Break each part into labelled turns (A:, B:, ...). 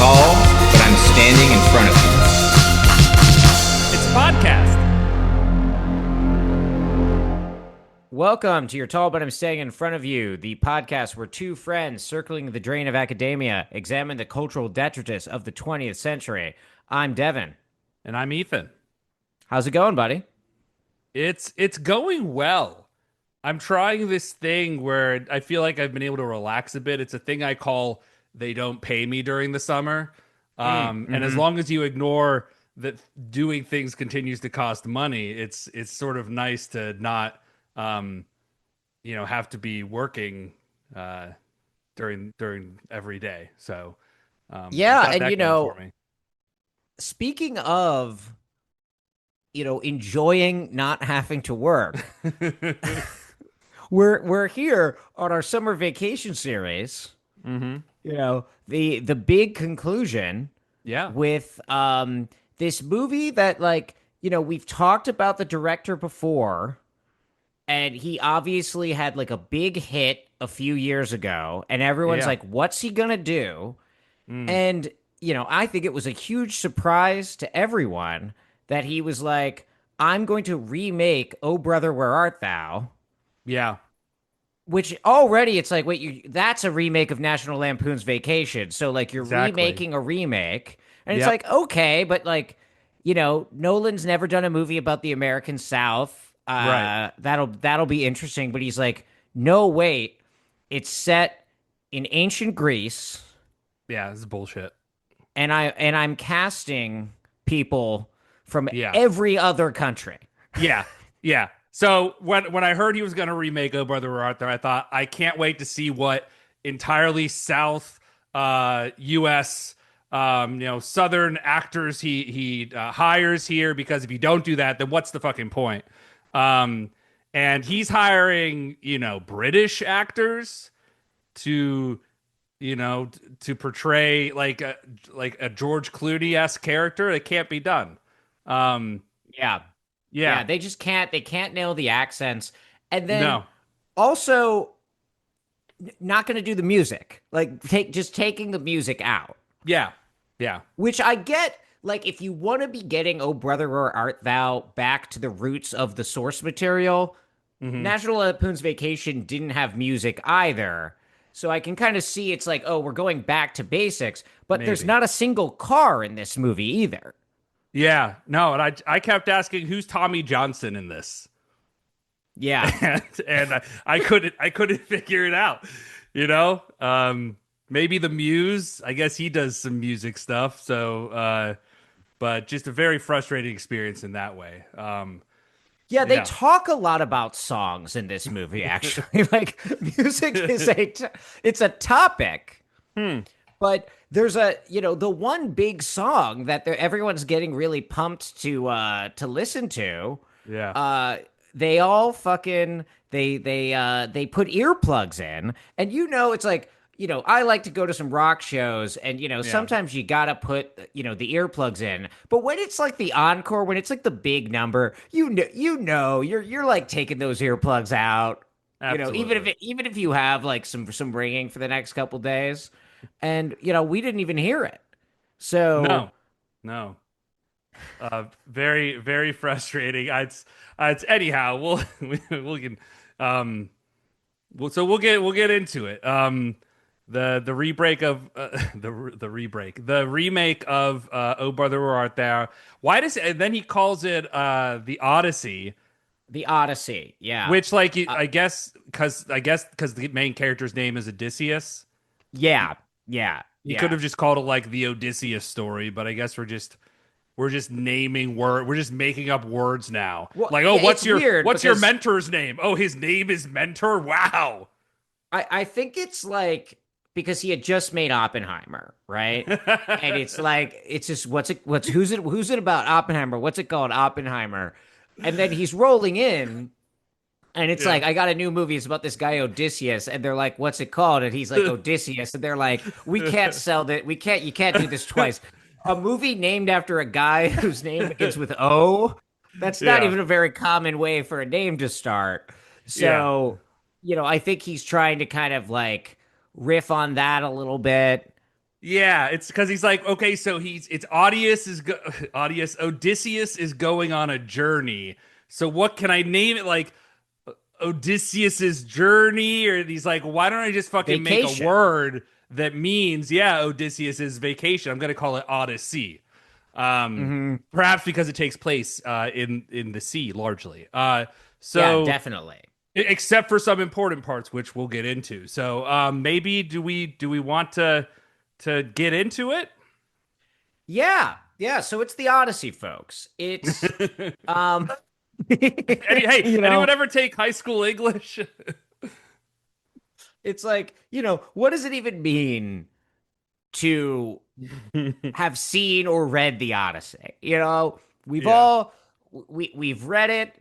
A: tall, but I'm standing in front of you.
B: It's a podcast.
C: Welcome to Your Tall But I'm Staying in Front of You, the podcast where two friends circling the drain of academia examine the cultural detritus of the 20th century. I'm Devin.
B: And I'm Ethan.
C: How's it going, buddy?
B: It's going well. I'm trying this thing where I feel like I've been able to relax a bit. It's a thing I call they don't pay me during the summer. And as long as you ignore that doing things continues to cost money, it's sort of nice to not have to be working during every day. So
C: Yeah,
B: got
C: and
B: that going for me.
C: speaking of, enjoying not having to work, we're here on our summer vacation series. The big conclusion
B: Yeah.
C: with this movie that we've talked about the director before, and he obviously had like a big hit a few years ago, and everyone's
B: Yeah.
C: like, what's he gonna do? And I think it was a huge surprise to everyone that he was like, I'm going to remake Oh Brother Where Art Thou,
B: Yeah.
C: which already it's like, wait, that's a remake of National Lampoon's Vacation. So like you're
B: Exactly.
C: remaking a remake. And it's
B: Yep.
C: like, okay, but Nolan's never done a movie about the American South.
B: Right.
C: That'll be interesting. But he's like, no, wait, it's set in ancient Greece,
B: Yeah, this is bullshit.
C: and I'm casting people from
B: Yeah.
C: every other country.
B: Yeah, yeah. So when I heard he was going to remake Oh Brother Where Art Thou, I thought I can't wait to see what entirely South U.S. Southern actors he hires here, because if you don't do that, then what's the fucking point? And he's hiring British actors to to portray like a George Clooney-esque character. It can't be done.
C: Yeah.
B: Yeah.
C: They just can't. They can't nail the accents, and then
B: No.
C: also not going to do the music. Like taking the music out,
B: Yeah. Yeah.
C: which I get. Like if you want to be getting Oh Brother Where Art Thou back to the roots of the source material, National Lampoon's Vacation didn't have music either. So I can kind of see it's like, oh, we're going back to basics, but there's
B: Maybe.
C: not a single car in this movie either.
B: Yeah, no, and I kept asking who's Tommy Johnson in this,
C: Yeah.
B: and I couldn't figure it out. Maybe the Muse. I guess he does some music stuff. So, but just a very frustrating experience in that way.
C: Yeah, they
B: Yeah.
C: talk a lot about songs in this movie, actually. Like music is it's a topic. But there's the one big song that everyone's getting really pumped to listen to.
B: Yeah,
C: They all fucking they put earplugs in, and it's like, I like to go to some rock shows, and sometimes you gotta put the earplugs in. But when it's like the encore, when it's like the big number, you're like taking those earplugs out.
B: Absolutely.
C: Even if you have like some ringing for the next couple days, and we didn't even hear it. So
B: no. Very very frustrating. It's anyhow. We'll get so we'll get into it. The remake of Oh Brother Where Art Thou. Why does and then he calls it the Odyssey,
C: the Odyssey, yeah,
B: which I guess because the main character's name is Odysseus.
C: yeah.
B: He could have just called it like the Odysseus story, but I guess we're just naming word. We're just making up words now.
C: Well,
B: like,
C: yeah,
B: what's
C: it's weird
B: your
C: because
B: mentor's name? Oh, his name is Mentor. Wow.
C: I think it's like because he had just made Oppenheimer, right? And it's like it's just who's it about Oppenheimer? What's it called? Oppenheimer. And then he's rolling in, and it's
B: Yeah.
C: like, I got a new movie. It's about this guy Odysseus, and they're like, "What's it called?" And he's like, "Odysseus." And they're like, "We can't sell that. You can't do this twice." A movie named after a guy whose name begins with O. That's not
B: Yeah.
C: even a very common way for a name to start. So, I think he's trying to kind of like riff on that a little bit.
B: Yeah, it's because he's like, okay, so it's Audius Audius Odysseus is going on a journey. So what can I name it, like Odysseus's journey? Or he's like, why don't I just fucking make a
C: Vacation.
B: word that means, yeah, Odysseus's vacation. I'm gonna call it Odyssey. Perhaps because it takes place in the sea largely.
C: Yeah,
B: So
C: definitely.
B: except for some important parts, which we'll get into. So maybe do we want to get into it?
C: Yeah, yeah. So it's the Odyssey, folks. It's um,
B: Hey,
C: you
B: anyone
C: know,
B: ever take high school English?
C: it's like, what does it even mean to have seen or read the Odyssey? We've
B: Yeah,
C: all we've read it,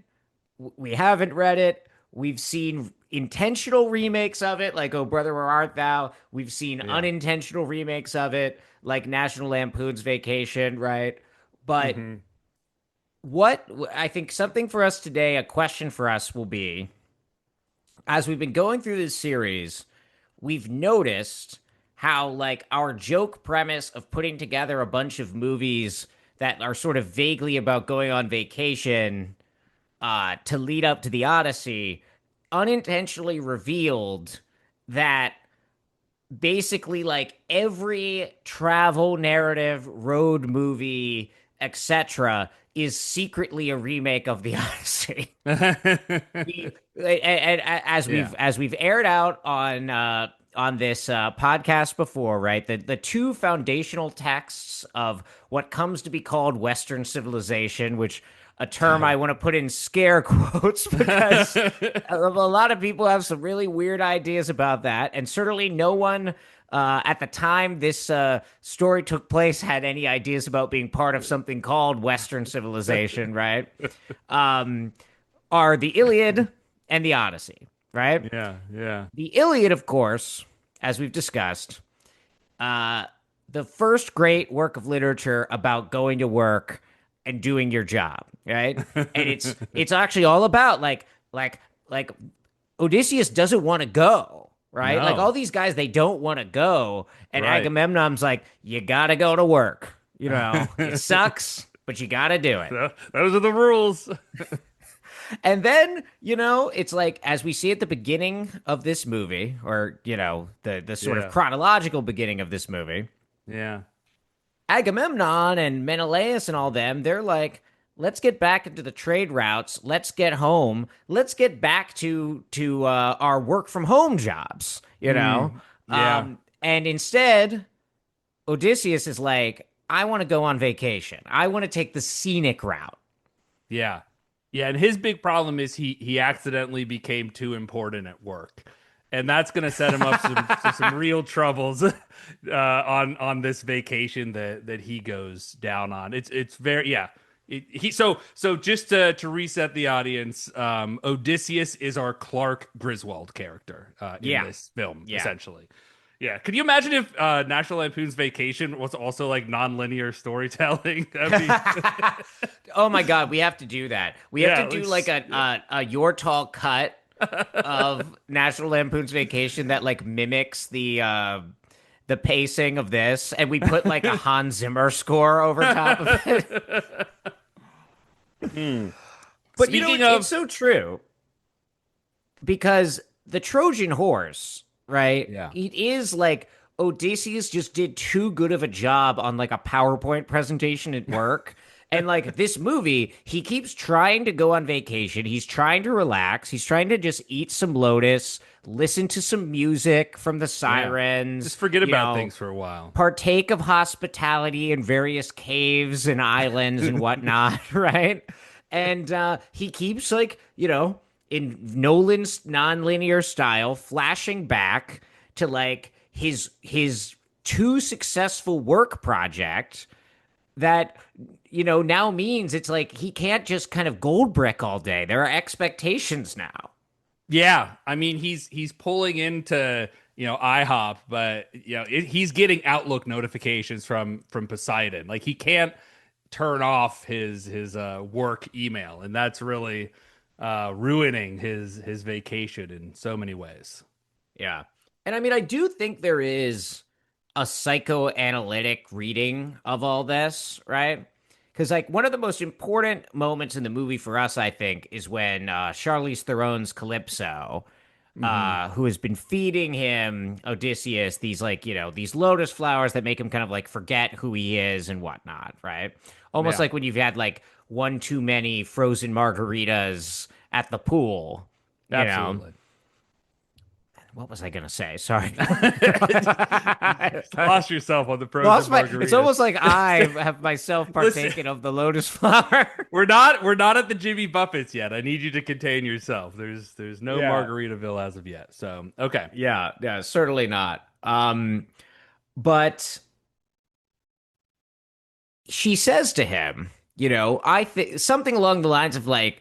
C: we haven't read it. We've seen intentional remakes of it, like "Oh Brother, Where Art Thou?" We've seen
B: yeah.
C: unintentional remakes of it, like National Lampoon's Vacation, right? But
B: Hmm.
C: what I think something for us today, a question for us will be, as we've been going through this series, we've noticed how, like, our joke premise of putting together a bunch of movies that are sort of vaguely about going on vacation to lead up to the Odyssey unintentionally revealed that basically, like, every travel narrative, road movie, etc., is secretly a remake of the Odyssey. And as
B: Yeah.
C: we've aired out on this podcast before, right? The two foundational texts of what comes to be called Western civilization, which a term I want to put in scare quotes because a lot of people have some really weird ideas about that, and certainly no one at the time this story took place had any ideas about being part of something called Western civilization, right? Um, are the Iliad and the Odyssey, right?
B: Yeah, yeah.
C: The Iliad, of course, as we've discussed, uh, the first great work of literature about going to work and doing your job, right? And it's actually all about like Odysseus doesn't want to go, right? Like all
B: No.
C: these guys, they don't want to go, and
B: Right.
C: Agamemnon's like, you gotta go to work. It sucks, but you gotta do it.
B: Those are the rules.
C: And then, it's like, as we see at the beginning of this movie, or, the sort of
B: Yeah.
C: chronological beginning of this movie,
B: Yeah.
C: Agamemnon and Menelaus and all them, they're like, let's get back into the trade routes. Let's get home. Let's get back to our work from home jobs,
B: Yeah.
C: And instead, Odysseus is like, I want to go on vacation. I want to take the scenic route.
B: Yeah. Yeah, and his big problem is he accidentally became too important at work. And that's going to set him up some real troubles on this vacation that he goes down on. It's very, yeah. So just to reset the audience, Odysseus is our Clark Griswold character in
C: Yeah.
B: this film,
C: Yeah.
B: essentially. Yeah, could you imagine if National Lampoon's Vacation was also like non-linear storytelling? That'd be
C: Oh my God, we have to do that. We have
B: yeah,
C: to do like a your tall cut of National Lampoon's Vacation that like mimics the pacing of this, and we put like a Hans Zimmer score over top of it. But
B: Speaking
C: it's
B: of,
C: so true because the Trojan horse, right?
B: yeah,
C: It is like Odysseus just did too good of a job on like a PowerPoint presentation at work. And like this movie, he keeps trying to go on vacation. He's trying to relax. He's trying to just eat some lotus, listen to some music from the
B: yeah,
C: sirens,
B: just forget about things for a while.
C: partake of hospitality in various caves and islands and whatnot, right? And he keeps like, in Nolan's nonlinear style, flashing back to like his too successful work project that now means it's like he can't just kind of gold brick all day. There are expectations now.
B: Yeah, I mean he's pulling into IHOP, but he's getting Outlook notifications from Poseidon. Like he can't turn off his work email, and that's really ruining his vacation in so many ways.
C: Yeah. And I mean, I do think there is a psychoanalytic reading of all this, right? Because like one of the most important moments in the movie for us, I think, is when Charlize Theron's Calypso, who has been feeding him Odysseus these like these lotus flowers that make him kind of like forget who he is and whatnot, right? Almost
B: Yeah.
C: like when you've had like one too many frozen margaritas at the pool, you know.
B: Absolutely.
C: What was I gonna say? Sorry.
B: Lost yourself on the pros
C: Lost
B: and
C: my. It's
B: margaritas.
C: almost like I have myself
B: Listen,
C: partaken of the lotus flower.
B: we're not at the Jimmy Buffets yet. I need you to contain yourself. There's no
C: Yeah.
B: Margaritaville as of yet. So okay.
C: Yeah, certainly not. But she says to him, I think something along the lines of like,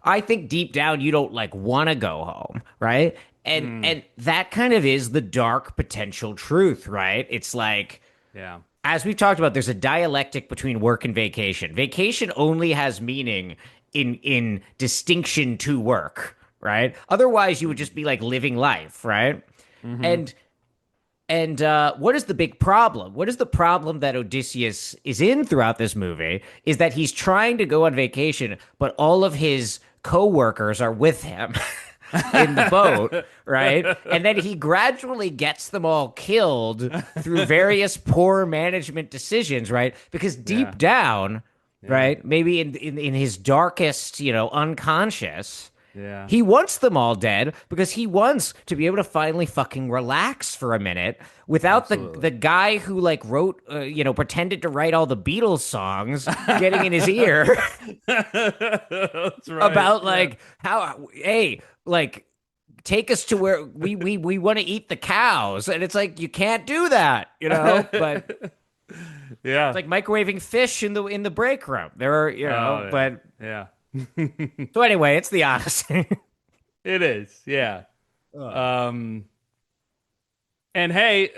C: I think deep down you don't like want to go home, right? And that kind of is the dark potential truth, right? It's like,
B: Yeah.
C: as we've talked about, there's a dialectic between work and vacation. Vacation only has meaning in distinction to work, right? Otherwise, you would just be like living life, right? And what is the big problem? What is the problem that Odysseus is in throughout this movie? Is that he's trying to go on vacation, but all of his coworkers are with him in the boat, right? And then he gradually gets them all killed through various poor management decisions, right? Because deep down, right, maybe in his darkest, unconscious,
B: Yeah.
C: he wants them all dead because he wants to be able to finally fucking relax for a minute without the guy who like wrote, pretended to write all the Beatles songs getting in his ear
B: That's right.
C: about like how, hey, like take us to where we want to eat the cows, and it's like you can't do that, But
B: Yeah.
C: it's like microwaving fish in the break room. There are,
B: Oh, yeah.
C: but
B: Yeah.
C: so anyway, it's the Odyssey.
B: It is. Yeah. Um and hey,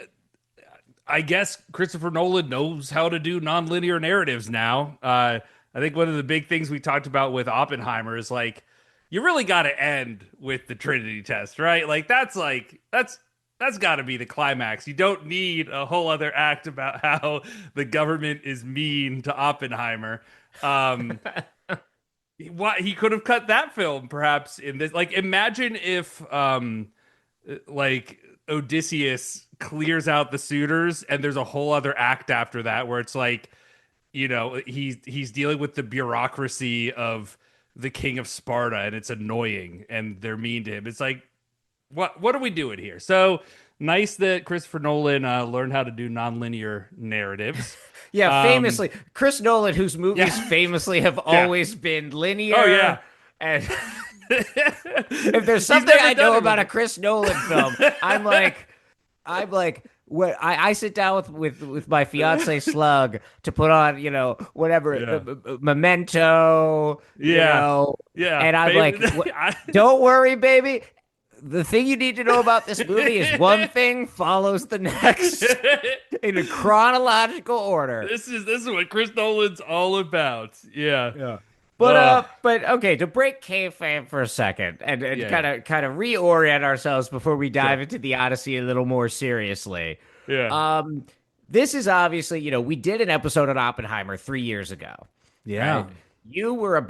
B: I guess Christopher Nolan knows how to do nonlinear narratives now. I think one of the big things we talked about with Oppenheimer is like, you really got to end with the Trinity test, right? That's got to be the climax. You don't need a whole other act about how the government is mean to Oppenheimer. He could have cut that film perhaps in this. Like, imagine if like Odysseus clears out the suitors and there's a whole other act after that where it's like, he's dealing with the bureaucracy of the king of Sparta and it's annoying and they're mean to him. It's like, what are we doing here? So nice that Christopher Nolan learned how to do nonlinear narratives.
C: Yeah, famously, Chris Nolan, whose movies famously have always been linear.
B: Oh, yeah.
C: And if there's something I know about a Chris Nolan film, I'm like, what I sit down with my fiance Slug to put on, whatever, Memento,
B: Yeah.
C: and I'm like, don't worry, baby. The thing you need to know about this movie is one thing follows the next in a chronological order.
B: This is what Chris Nolan's all about. Yeah.
C: But okay, to break kayfabe for a second and kind of reorient ourselves before we dive into the Odyssey a little more seriously.
B: Yeah.
C: This is obviously, we did an episode on Oppenheimer 3 years ago.
B: Yeah.
C: Right? You were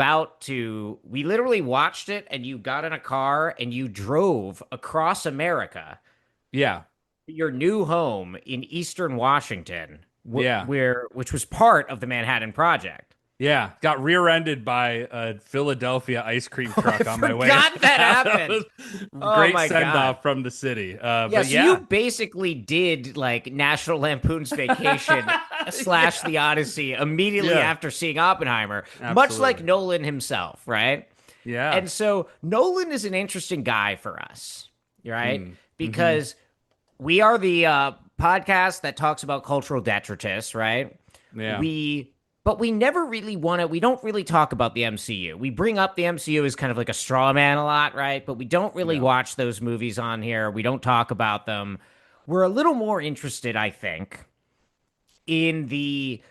C: we literally watched it and you got in a car and you drove across America.
B: Yeah.
C: Your new home in Eastern Washington.
B: Yeah.
C: Which was part of the Manhattan Project.
B: Yeah, got rear-ended by a Philadelphia ice cream truck on my way.
C: Forgot that happened.
B: Great send-off from the city.
C: So you basically did like National Lampoon's Vacation / The Odyssey immediately after seeing Oppenheimer, much like Nolan himself, right?
B: Yeah.
C: And so Nolan is an interesting guy for us, right? Because we are the podcast that talks about cultural detritus, right?
B: Yeah.
C: But we never really we don't really talk about the MCU. We bring up the MCU as kind of like a straw man a lot, right? But we don't really watch those movies on here. We don't talk about them. We're a little more interested, I think, in the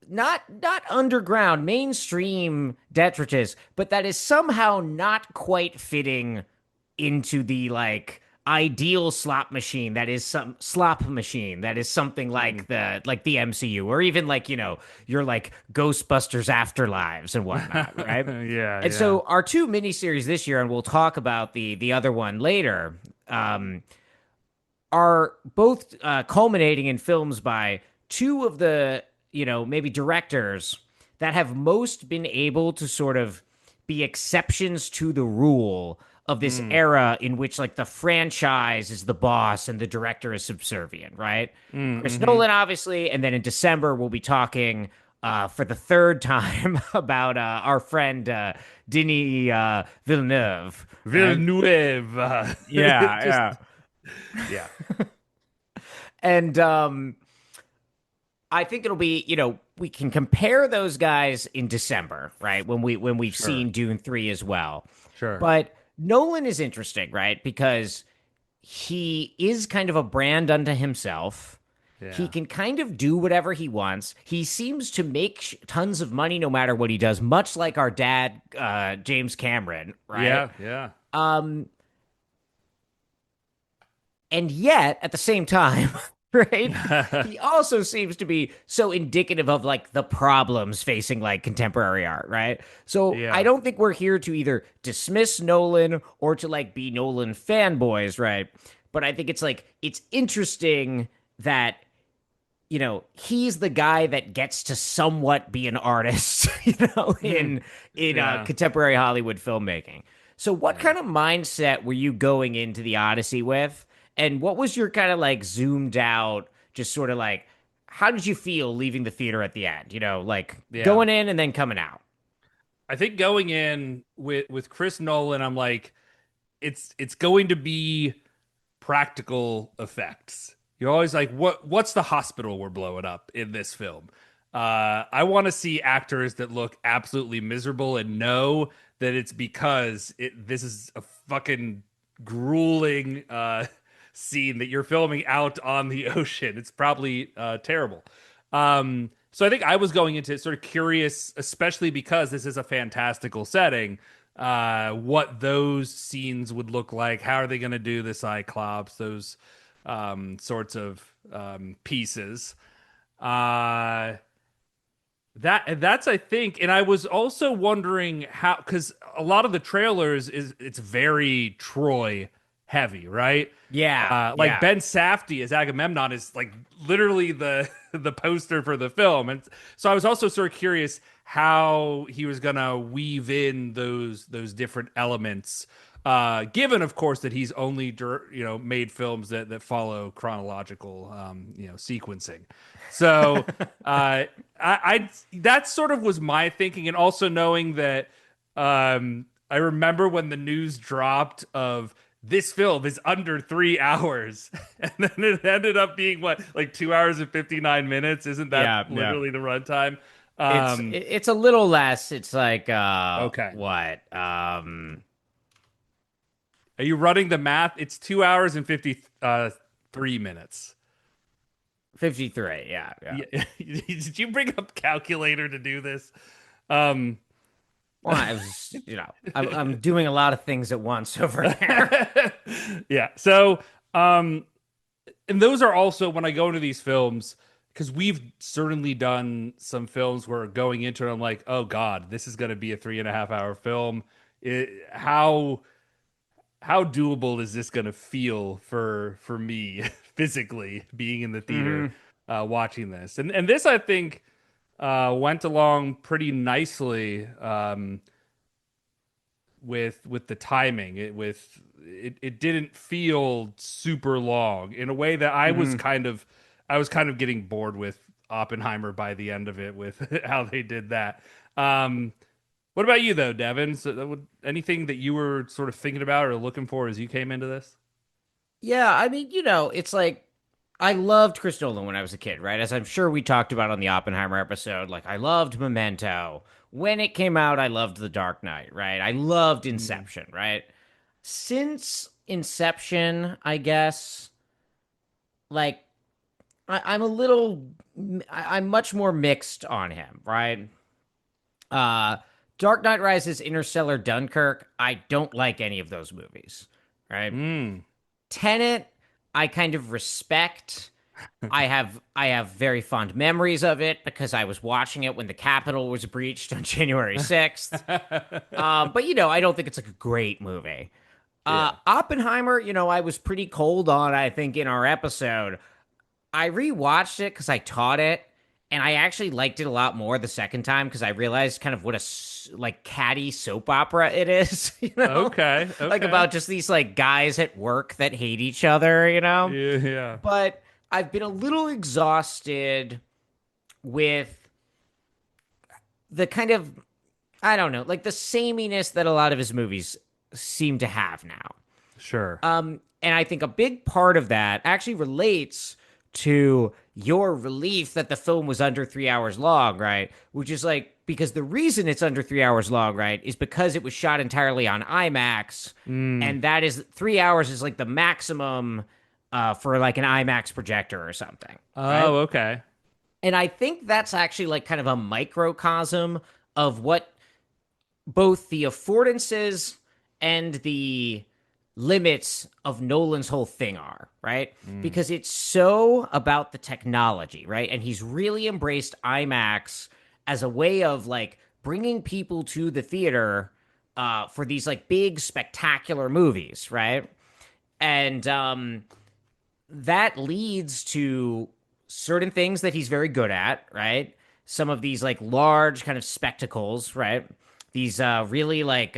C: not underground, mainstream detritus, but that is somehow not quite fitting into the like ideal slot machine that is some slop machine that is something like the MCU, or even like, your like Ghostbusters Afterlives and whatnot, right?
B: Yeah,
C: And
B: yeah.
C: so our two miniseries this year, and we'll talk about the other one later, are both culminating in films by two of the, maybe directors that have most been able to sort of be exceptions to the rule of this
B: Mm,
C: era in which like the franchise is the boss and the director is subservient, right? Chris
B: mm-hmm.
C: Nolan, obviously, and then in December we'll be talking for the third time about our friend Denis Villeneuve, right?
B: Villeneuve.
C: Yeah,
B: Just
C: yeah.
B: yeah,
C: And I think it'll be, we can compare those guys in December, right? When we've
B: sure,
C: seen Dune 3 as well.
B: sure.
C: But Nolan is interesting, right? Because he is kind of a brand unto himself. He
B: Yeah,
C: can kind of do whatever he wants. He seems to make tons of money no matter what he does, much like our dad, James Cameron, right?
B: yeah, yeah.
C: Um, and yet, at the same time, right, he also seems to be so indicative of like the problems facing like contemporary art, right? So I
B: Yeah.
C: don't think we're here to either dismiss Nolan or to like be Nolan fanboys, right? But I think it's like it's interesting that he's the guy that gets to somewhat be an artist,
B: Mhm.
C: in
B: Yeah.
C: contemporary Hollywood filmmaking. So, what
B: Yeah.
C: kind of mindset were you going into the Odyssey with, and what was your kind of like zoomed out, just sort of like, how did you feel leaving the theater at the end? Like
B: Yeah.
C: going in and then coming out.
B: I think going in with Chris Nolan, I'm like, it's going to be practical effects. You're always like, what's the hospital we're blowing up in this film? I want to see actors that look absolutely miserable and know that it's because this is a fucking grueling scene that you're filming out on the ocean. It's probably terrible. So I think I was going into it sort of curious, especially because this is a fantastical setting, what those scenes would look like. How are they going to do the Cyclops? Those sorts of pieces. Uh, that's I think, and I was also wondering how, because a lot of the trailers it's very Troy heavy, right?
C: Yeah,
B: Like
C: yeah.
B: Ben Safdie as Agamemnon is like literally the the poster for the film, and so I was also sort of curious how he was gonna weave in those different elements. Given, of course, that he's only made films that follow chronological sequencing. So I that sort of was my thinking, and also knowing that I remember when the news dropped of this film is under 3 hours, and then it ended up being what, like 2 hours and 59 minutes. Isn't that
C: Yeah, yeah.
B: literally the runtime?
C: It's a little less. It's like
B: Okay.
C: what?
B: Are you running the math? It's 2 hours and 53 minutes.
C: 53. Yeah, yeah.
B: Yeah. Did you bring up calculator to do this? Um,
C: Well, I was, I'm doing a lot of things at once over here.
B: yeah. So, um, and those are also when I go into these films, because we've certainly done some films where going into it, I'm like, oh God, this is going to be a 3.5 hour film. How doable is this going to feel for me physically being in the theater
C: Hmm.
B: watching this? And this I think went along pretty nicely with the timing. It didn't feel super long in a way that
C: Hmm.
B: I was kind of getting bored with Oppenheimer by the end of it with how they did that. What about you though, Devin? So anything that you were sort of thinking about or looking for as you came into this?
C: Yeah, I mean, it's like I loved Chris Nolan when I was a kid, right? As I'm sure we talked about on the Oppenheimer episode. Like, I loved Memento. When it came out, I loved The Dark Knight, right? I loved
B: Mm,
C: Inception, right? Since Inception, I guess, like, I'm a little, I'm much more mixed on him, right? Uh, Dark Knight Rises, Interstellar, Dunkirk. I don't like any of those movies, right?
B: mm.
C: Tenet, I kind of respect. I have very fond memories of it because I was watching it when the Capitol was breached on January 6th. But I don't think it's like a great movie.
B: Yeah.
C: Oppenheimer, I was pretty cold on, I think, in our episode. I rewatched it because I taught it, and I actually liked it a lot more the second time because I realized kind of what a like catty soap opera it is,
B: Okay.
C: like
B: Okay.
C: about just these like guys at work that hate each other.
B: Yeah. Yeah.
C: But I've been a little exhausted with the kind of, I don't know, like the sameness that a lot of his movies seem to have now.
B: Sure.
C: And I think a big part of that actually relates to your relief that the film was under 3 hours long, right? Which is like, because the reason it's under 3 hours long, right, is because it was shot entirely on IMAX. And that is 3 hours is like the maximum for like an IMAX projector or something. Right?
B: Oh, okay.
C: And I think that's actually like kind of a microcosm of what both the affordances and the limits of Nolan's whole thing are, right? Because it's so about the technology, right? And he's really embraced IMAX as a way of like bringing people to the theater for these like big spectacular movies, right? And that leads to certain things that he's very good at, right? Some of these like large kind of spectacles, right? These really like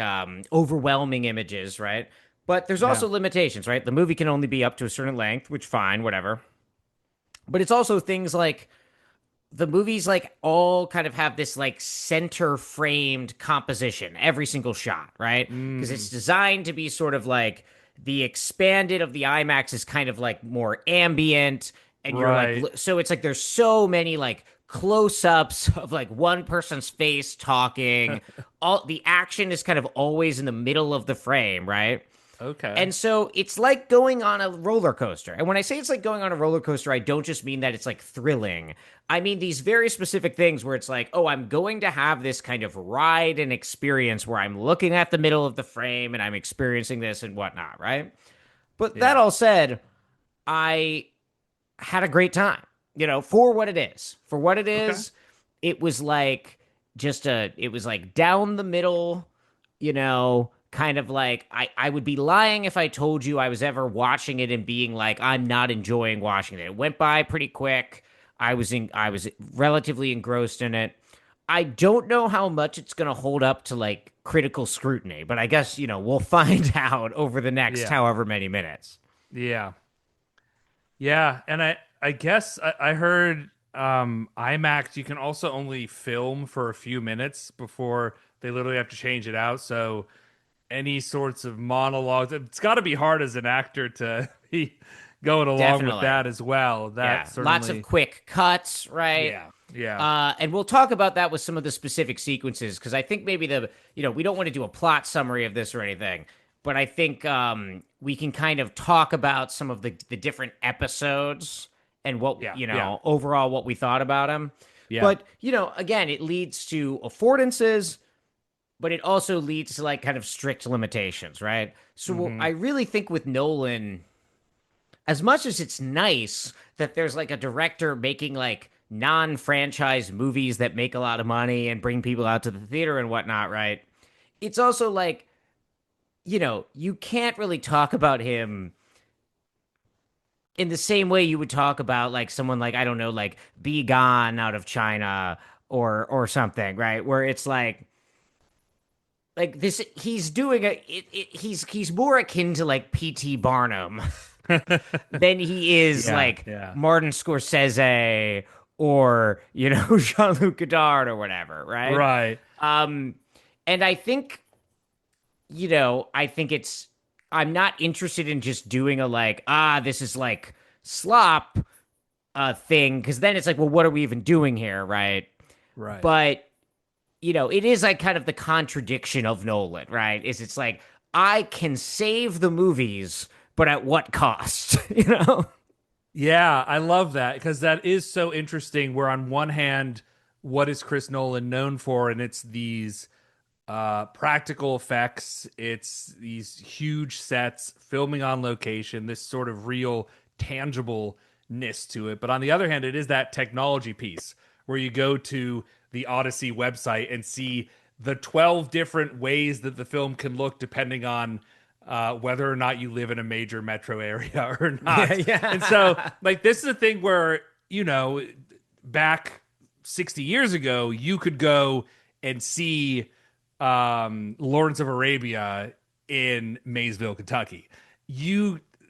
C: overwhelming images, right? But there's
B: Yeah.
C: also limitations, right? The movie can only be up to a certain length, which fine, whatever. But it's also things like the movies like all kind of have this like center framed composition every single shot, right? Because it's designed to be sort of like the expanded of the IMAX is kind of like more ambient, and you're like
B: Right.
C: so it's like there's so many like close-ups of like one person's face talking. All the action is kind of always in the middle of the frame, right?
B: Okay.
C: And so it's like going on a roller coaster. And when I say it's like going on a roller coaster, I don't just mean that it's like thrilling. I mean these very specific things where it's like, oh, I'm going to have this kind of ride and experience where I'm looking at the middle of the frame and I'm experiencing this and whatnot, right? But that
B: Yeah.
C: all said, I had a great time, for what it is. For what it
B: Okay.
C: is, it was like it was like down the middle, kind of like I would be lying if I told you I was ever watching it and being like, I'm not enjoying watching it. It went by pretty quick. I was relatively engrossed in it. I don't know how much it's going to hold up to like critical scrutiny, but I guess, we'll find out over the next
B: Yeah.
C: however many minutes.
B: Yeah. Yeah. And I guess I heard IMAX, you can also only film for a few minutes before they literally have to change it out. So any sorts of monologues, it's got to be hard as an actor to be going along with
C: Definitely.
B: that as well.
C: Yeah,
B: That
C: lots of
B: certainly.
C: quick cuts, right?
B: Yeah. Yeah.
C: And we'll talk about that with some of the specific sequences because I think maybe we don't want to do a plot summary of this or anything, but I think we can kind of talk about some of the different episodes and what,
B: Yeah. Yeah.
C: overall what we thought about them.
B: Yeah.
C: But, again, it leads to affordances, but it also leads to like kind of strict limitations, right? So I really think with Nolan, as much as it's nice that there's like a director making like non-franchise movies that make a lot of money and bring people out to the theater and whatnot, right? It's also like, you can't really talk about him in the same way you would talk about like someone like, I don't know, like Be Gone out of China or something, right? Where it's like this he's doing he's more akin to like PT Barnum than he is
B: Yeah.
C: like
B: Yeah.
C: Martin Scorsese or Jean-Luc Godard or whatever, right?
B: Right.
C: And I think I think I'm not interested in just doing a like this is like slop thing because then it's like, well, what are we even doing here, right?
B: Right.
C: But it is like kind of the contradiction of Nolan, right? It's like I can save the movies, but at what cost?
B: Yeah, I love that because that is so interesting. Where on one hand, what is Chris Nolan known for? And it's these practical effects. It's these huge sets, filming on location, this sort of real tangibleness to it. But on the other hand, it is that technology piece where you go to the Odyssey website and see the 12 different ways that the film can look depending on whether or not you live in a major metro area or
C: Yeah,
B: not.
C: yeah.
B: And so, like, this is a thing where, back 60 years ago, you could go and see Lawrence of Arabia in Maysville, Kentucky.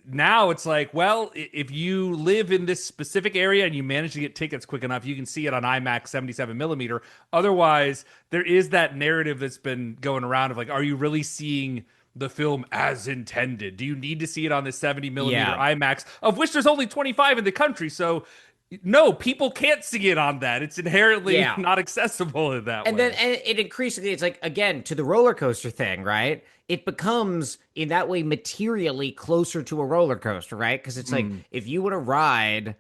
B: Now it's like, well, if you live in this specific area and you manage to get tickets quick enough, you can see it on IMAX 77 millimeter. Otherwise, there is that narrative that's been going around of like, are you really seeing the film as intended? Do you need to see it on the 70 millimeter
C: Yeah.
B: IMAX, of which there's only 25 in the country? So no, people can't see it on that. It's inherently
C: Yeah.
B: not accessible in that
C: And
B: way.
C: then and it increasingly, it's like, again, to the roller coaster thing, right? It becomes in that way materially closer to a roller coaster, right? Because it's like, if you want to ride,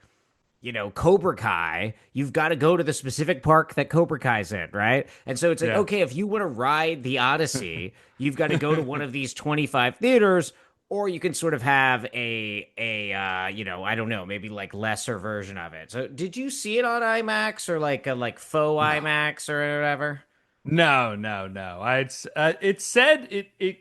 C: Cobra Kai, you've got to go to the specific park that Cobra Kai's in, right? And so it's like,
B: Yeah.
C: okay, if you want to ride the Odyssey, you've got to go to one of these 25 theaters, or you can sort of have I don't know, maybe like lesser version of it. So did you see it on IMAX or like a faux IMAX or whatever?
B: No, no, no. It said it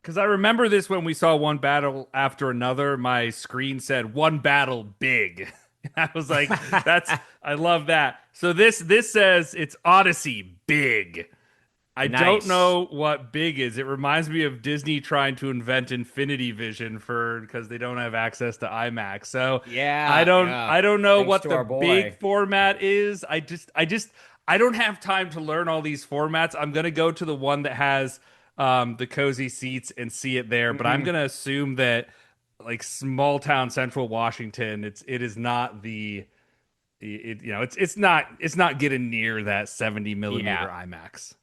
B: because I remember this when we saw one battle after another. My screen said one battle big. I was like, I love that. So this says it's Odyssey big. I don't
C: Nice.
B: know what big is. It reminds me of Disney trying to invent Infinity Vision because they don't have access to IMAX. So
C: Yeah, yeah.
B: I don't know
C: Thanks
B: what
C: to
B: the
C: our boy.
B: big format is. I don't have time to learn all these formats. I'm gonna go to the one that has the cozy seats and see it there. But I'm gonna assume that like small town Central Washington, it is not it's not getting near that 70 millimeter
C: Yeah.
B: IMAX.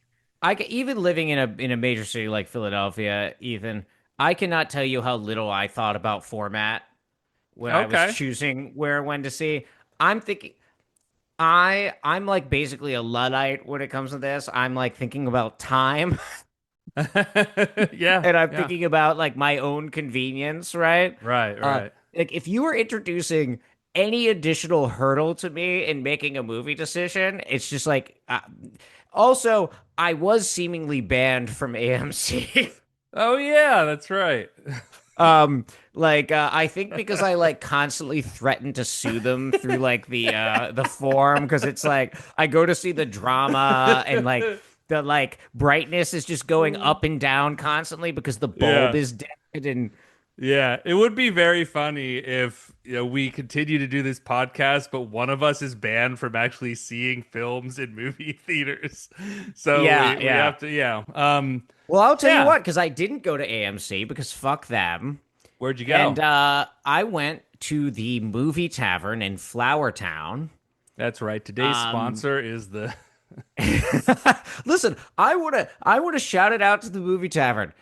C: Even living in a major city like Philadelphia, Ethan, I cannot tell you how little I thought about format when I was
B: Okay.
C: choosing where when to see. I'm thinking I'm like basically a Luddite when it comes to this. I'm like thinking about time
B: Yeah,
C: and I'm
B: yeah.
C: thinking about like my own convenience, right?
B: Right,
C: Uh
B: right.
C: like if you were introducing any additional hurdle to me in making a movie decision, it's just like also I was seemingly banned from AMC.
B: Oh yeah, that's right.
C: I think because I like constantly threaten to sue them through like the forum because it's like I go to see the drama and like the like brightness is just going up and down constantly because the bulb
B: Yeah.
C: is dead and
B: Yeah, it would be very funny if we continue to do this podcast, but one of us is banned from actually seeing films in movie theaters. So
C: yeah,
B: we
C: yeah.
B: have to, yeah.
C: Well, I'll tell you
B: Yeah.
C: what, because I didn't go to AMC because fuck them.
B: Where'd you
C: And
B: go?
C: I went to the movie tavern in Flowertown.
B: That's right. Today's sponsor is the
C: Listen, I wanna shout it out to the movie tavern.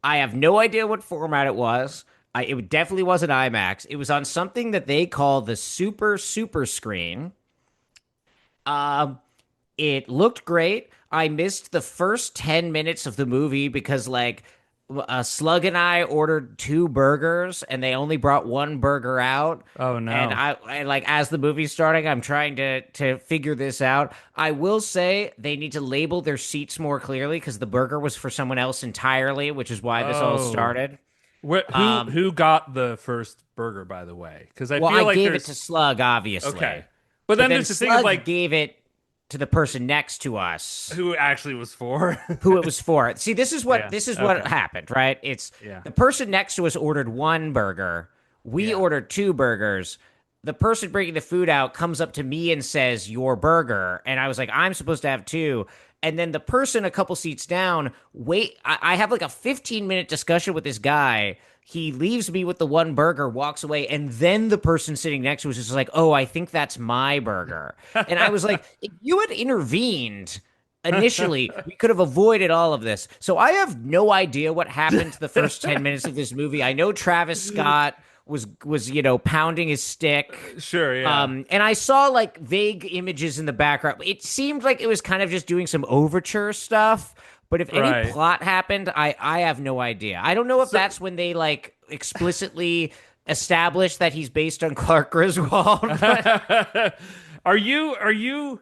C: I have no idea what format it was. It definitely wasn't IMAX. It was on something that they call the super screen. Um, it looked great. I missed the first 10 minutes of the movie because like Slug and I ordered two burgers and they only brought one burger out.
B: Oh
C: And
B: no.
C: I like as the movie's starting, I'm trying to figure this out. I will say they need to label their seats more clearly because the burger was for someone else entirely, which is why this all
B: Oh.
C: started.
B: Who got the first burger, by the way? Because I
C: Well, I
B: feel like
C: gave it to
B: there's
C: Slug, obviously.
B: okay. But
C: But
B: then
C: then
B: there's the thing of
C: Slug
B: like
C: gave it to the person next to us.
B: who it actually was for.
C: Who it was for. See,
B: Yeah.
C: this is what
B: Okay.
C: happened, right? It's
B: Yeah.
C: the person next to us ordered one burger. We
B: Yeah.
C: ordered two burgers. The person bringing the food out comes up to me and says, "Your burger." And I was like, "I'm supposed to have two." And then the person a couple seats down, I have like a 15-minute discussion with this guy. He leaves me with the one burger, walks away, and then the person sitting next to us is just like, "Oh, I think that's my burger." And I was like, if you had intervened initially, we could have avoided all of this. So I have no idea what happened to the first 10 minutes of this movie. I know Travis Scott was pounding his stick.
B: Sure, yeah.
C: And I saw like vague images in the background. It seemed like it was kind of just doing some overture stuff. But if any
B: Right.
C: plot happened, I have no idea. I don't know if
B: So-
C: that's when they like explicitly established that he's based on Clark Griswold. But
B: Are you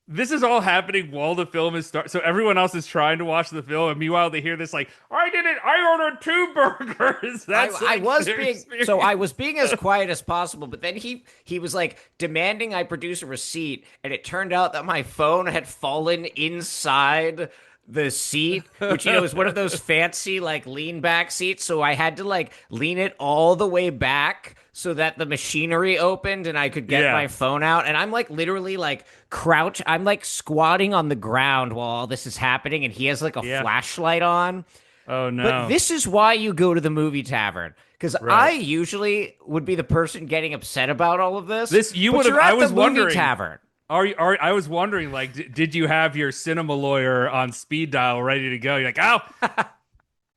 B: this is all happening while the film is start, so everyone else is trying to watch the film, and meanwhile they hear this like, I ordered 2 burgers. That's
C: I
B: like
C: was
B: their
C: being
B: experience.
C: so I was being as quiet as possible, but then he was like demanding I produce a receipt, and it turned out that my phone had fallen inside the seat, which is one of those fancy like lean back seats, so I had to like lean it all the way back so that the machinery opened and I could get
B: Yeah.
C: my phone out. And I'm like literally like I'm like squatting on the ground while all this is happening, and he has like a
B: Yeah.
C: flashlight on.
B: Oh no.
C: But this is why you go to the movie tavern. Because
B: Right.
C: I usually would be the person getting upset about all of this.
B: This- you
C: but
B: would've-
C: you're at
B: I was
C: the movie
B: wondering-
C: tavern.
B: I was wondering, like, did you have your cinema lawyer on speed dial ready to go? You're like, oh,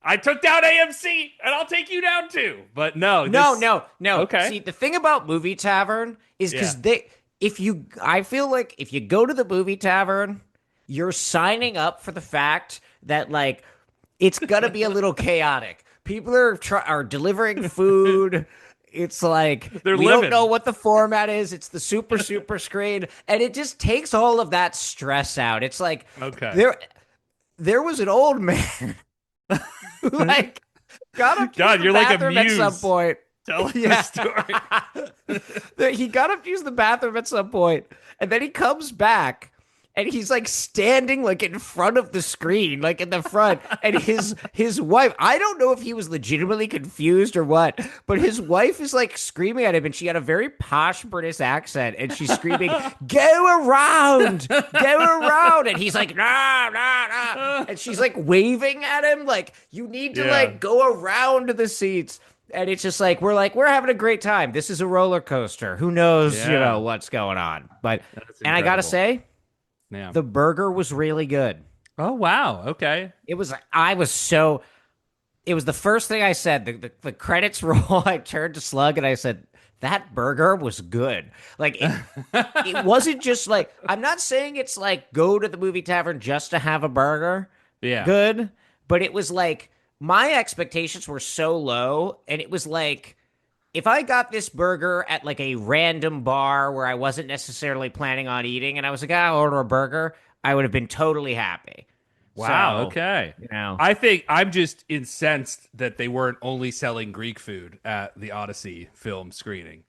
B: I took down AMC, and I'll take you down too. But no,
C: No.
B: Okay.
C: See, the thing about movie tavern is because
B: Yeah.
C: I feel like if you go to the movie tavern, you're signing up for the fact that like it's gonna be a little chaotic. People are delivering food. It's like
B: They're
C: we
B: living.
C: don't know what the format is. It's the super screen, and it just takes all of that stress out. It's like
B: Okay.
C: there was an old man who like got up to
B: God,
C: the
B: you're like a
C: bathroom at some
B: muse.
C: point.
B: Tell
C: Yeah.
B: the story.
C: He got up to use the bathroom at some point, and then he comes back, and he's like standing like in front of the screen, like in the front, and his wife. I don't know if he was legitimately confused or what, but his wife is like screaming at him, and she had a very posh British accent, and she's screaming, "Go around, go around," and he's like, "Nah, nah, nah," and she's like waving at him, like you need to
B: Yeah.
C: like go around the seats. And it's just like we're having a great time. This is a roller coaster. Who knows,
B: Yeah.
C: what's going on. But
B: That's
C: and I gotta
B: incredible.
C: say,
B: Yeah.
C: the burger was really good.
B: Oh wow. Okay.
C: It was it was the first thing I said. The credits roll, I turned to Slug and I said, that burger was good. Like it wasn't just like, I'm not saying it's like go to the movie tavern just to have a burger.
B: Yeah.
C: Good. But it was like my expectations were so low, and it was like if I got this burger at like a random bar where I wasn't necessarily planning on eating, and I was like, I'll order a burger, I would have been totally happy.
B: Wow.
C: So,
B: Okay.
C: know.
B: I think I'm just incensed that they weren't only selling Greek food at the Odyssey film screening.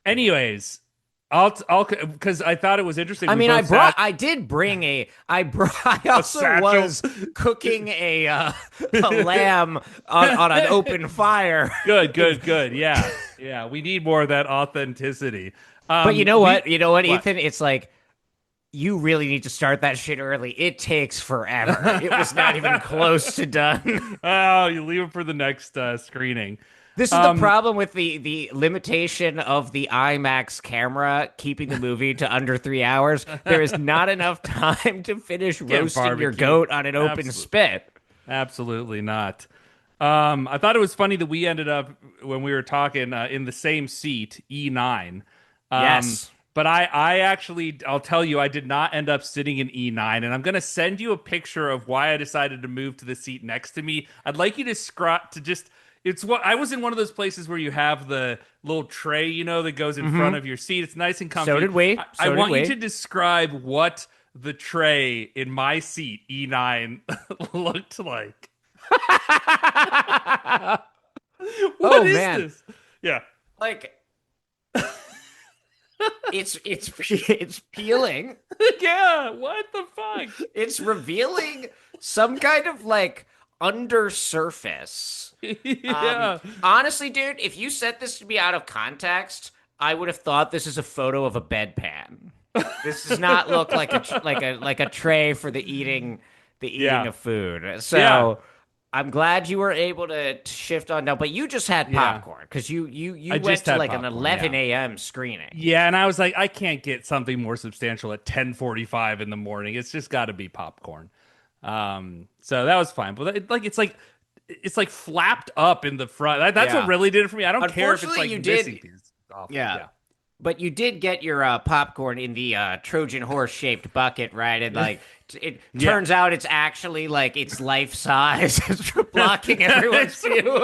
B: Anyways, I'll because I thought it was interesting.
C: I
B: We
C: mean,
B: both
C: I also
B: satchel.
C: was cooking a lamb on an open fire.
B: Good. Yeah. We need more of that authenticity.
C: But you know what?
B: What?
C: Ethan? It's like you really need to start that shit early. It takes forever. It was not even close to done.
B: Oh, you leave it for the next screening.
C: This is the problem with the limitation of the IMAX camera keeping the movie to under 3 hours. There is not enough time to finish roasting your
B: barbecue.
C: goat on an open
B: Absolutely.
C: spit.
B: Absolutely not. I thought it was funny that we ended up when we were talking in the same seat, E9.
C: Yes.
B: But I actually, I'll tell you, I did not end up sitting in E9, and I'm going to send you a picture of why I decided to move to the seat next to me. I'd like you to just. It's what I was in one of those places where you have the little tray, that goes in front of your seat. It's nice and comfy.
C: So did we.
B: I want you to describe what the tray in my seat, E9, looked like. What is
C: man.
B: this? Yeah.
C: Like it's peeling.
B: Yeah. What the fuck?
C: It's revealing some kind of like undersurface.
B: Yeah.
C: Honestly, dude, if you said this to me out of context, I would have thought this is a photo of a bedpan. This does not look like a tray for the eating
B: Yeah.
C: of food. So
B: Yeah.
C: I'm glad you were able to shift on down, but you just had
B: Yeah.
C: popcorn because you
B: I
C: went
B: just
C: to
B: had
C: like an
B: popcorn,
C: 11
B: yeah.
C: a.m. screening.
B: Yeah, and I was like, I can't get something more substantial at 10:45 in the morning. It's just got to be popcorn. So that was fine. But it's like it's like flapped up in the front. That's what
C: Yeah.
B: really did it for me. I don't care if it's
C: Unfortunately,
B: like
C: you
B: missing
C: did.
B: pieces off.
C: Yeah.
B: Yeah.
C: But you did get your popcorn in the Trojan horse shaped bucket, right? And like it
B: Yeah.
C: turns out it's actually like it's life size for blocking everyone's view.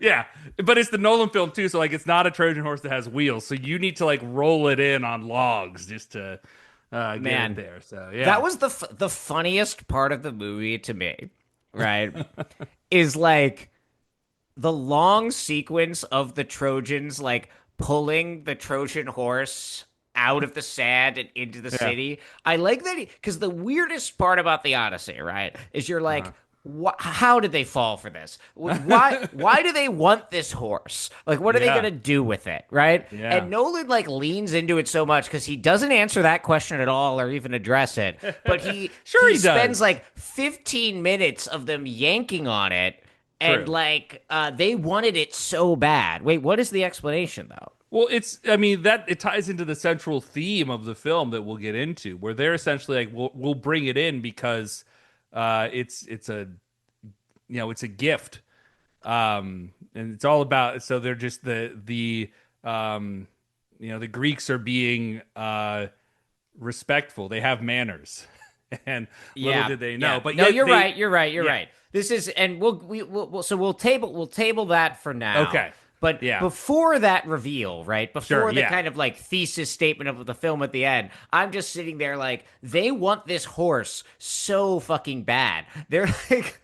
B: Yeah, but it's the Nolan film too, so like it's not a Trojan horse that has wheels, so you need to like roll it in on logs just to get it
C: Man,
B: there. So yeah,
C: that was the funniest part of the movie to me, right? Is like the long sequence of the Trojans like pulling the Trojan horse out of the sand and into the
B: yeah,
C: city. I like that because the weirdest part about the Odyssey, right, is you're like, how did they fall for this? Why do they want this horse? Like, what are they
B: yeah,
C: gonna do with it, right?
B: yeah.
C: And Nolan like leans into it so much because he doesn't answer that question at all or even address it, but he
B: Sure he
C: spends
B: does.
C: like 15 minutes of them yanking on it. And
B: True.
C: like they wanted it so bad. Wait, what is the explanation though?
B: Well, I mean that it ties into the central theme of the film that we'll get into, where they're essentially like, we'll bring it in because it's a it's a gift, and it's all about. So they're just the the Greeks are being respectful. They have manners, and little
C: Yeah,
B: did they know.
C: yeah.
B: But
C: No,
B: yet
C: you're
B: they,
C: right. You're right. You're
B: yeah.
C: right. This is, and we'll table that for now.
B: Okay.
C: But
B: Yeah.
C: before that reveal, right? Before
B: Sure,
C: the
B: yeah.
C: kind of like thesis statement of the film at the end, I'm just sitting there like, they want this horse so fucking bad. They're like,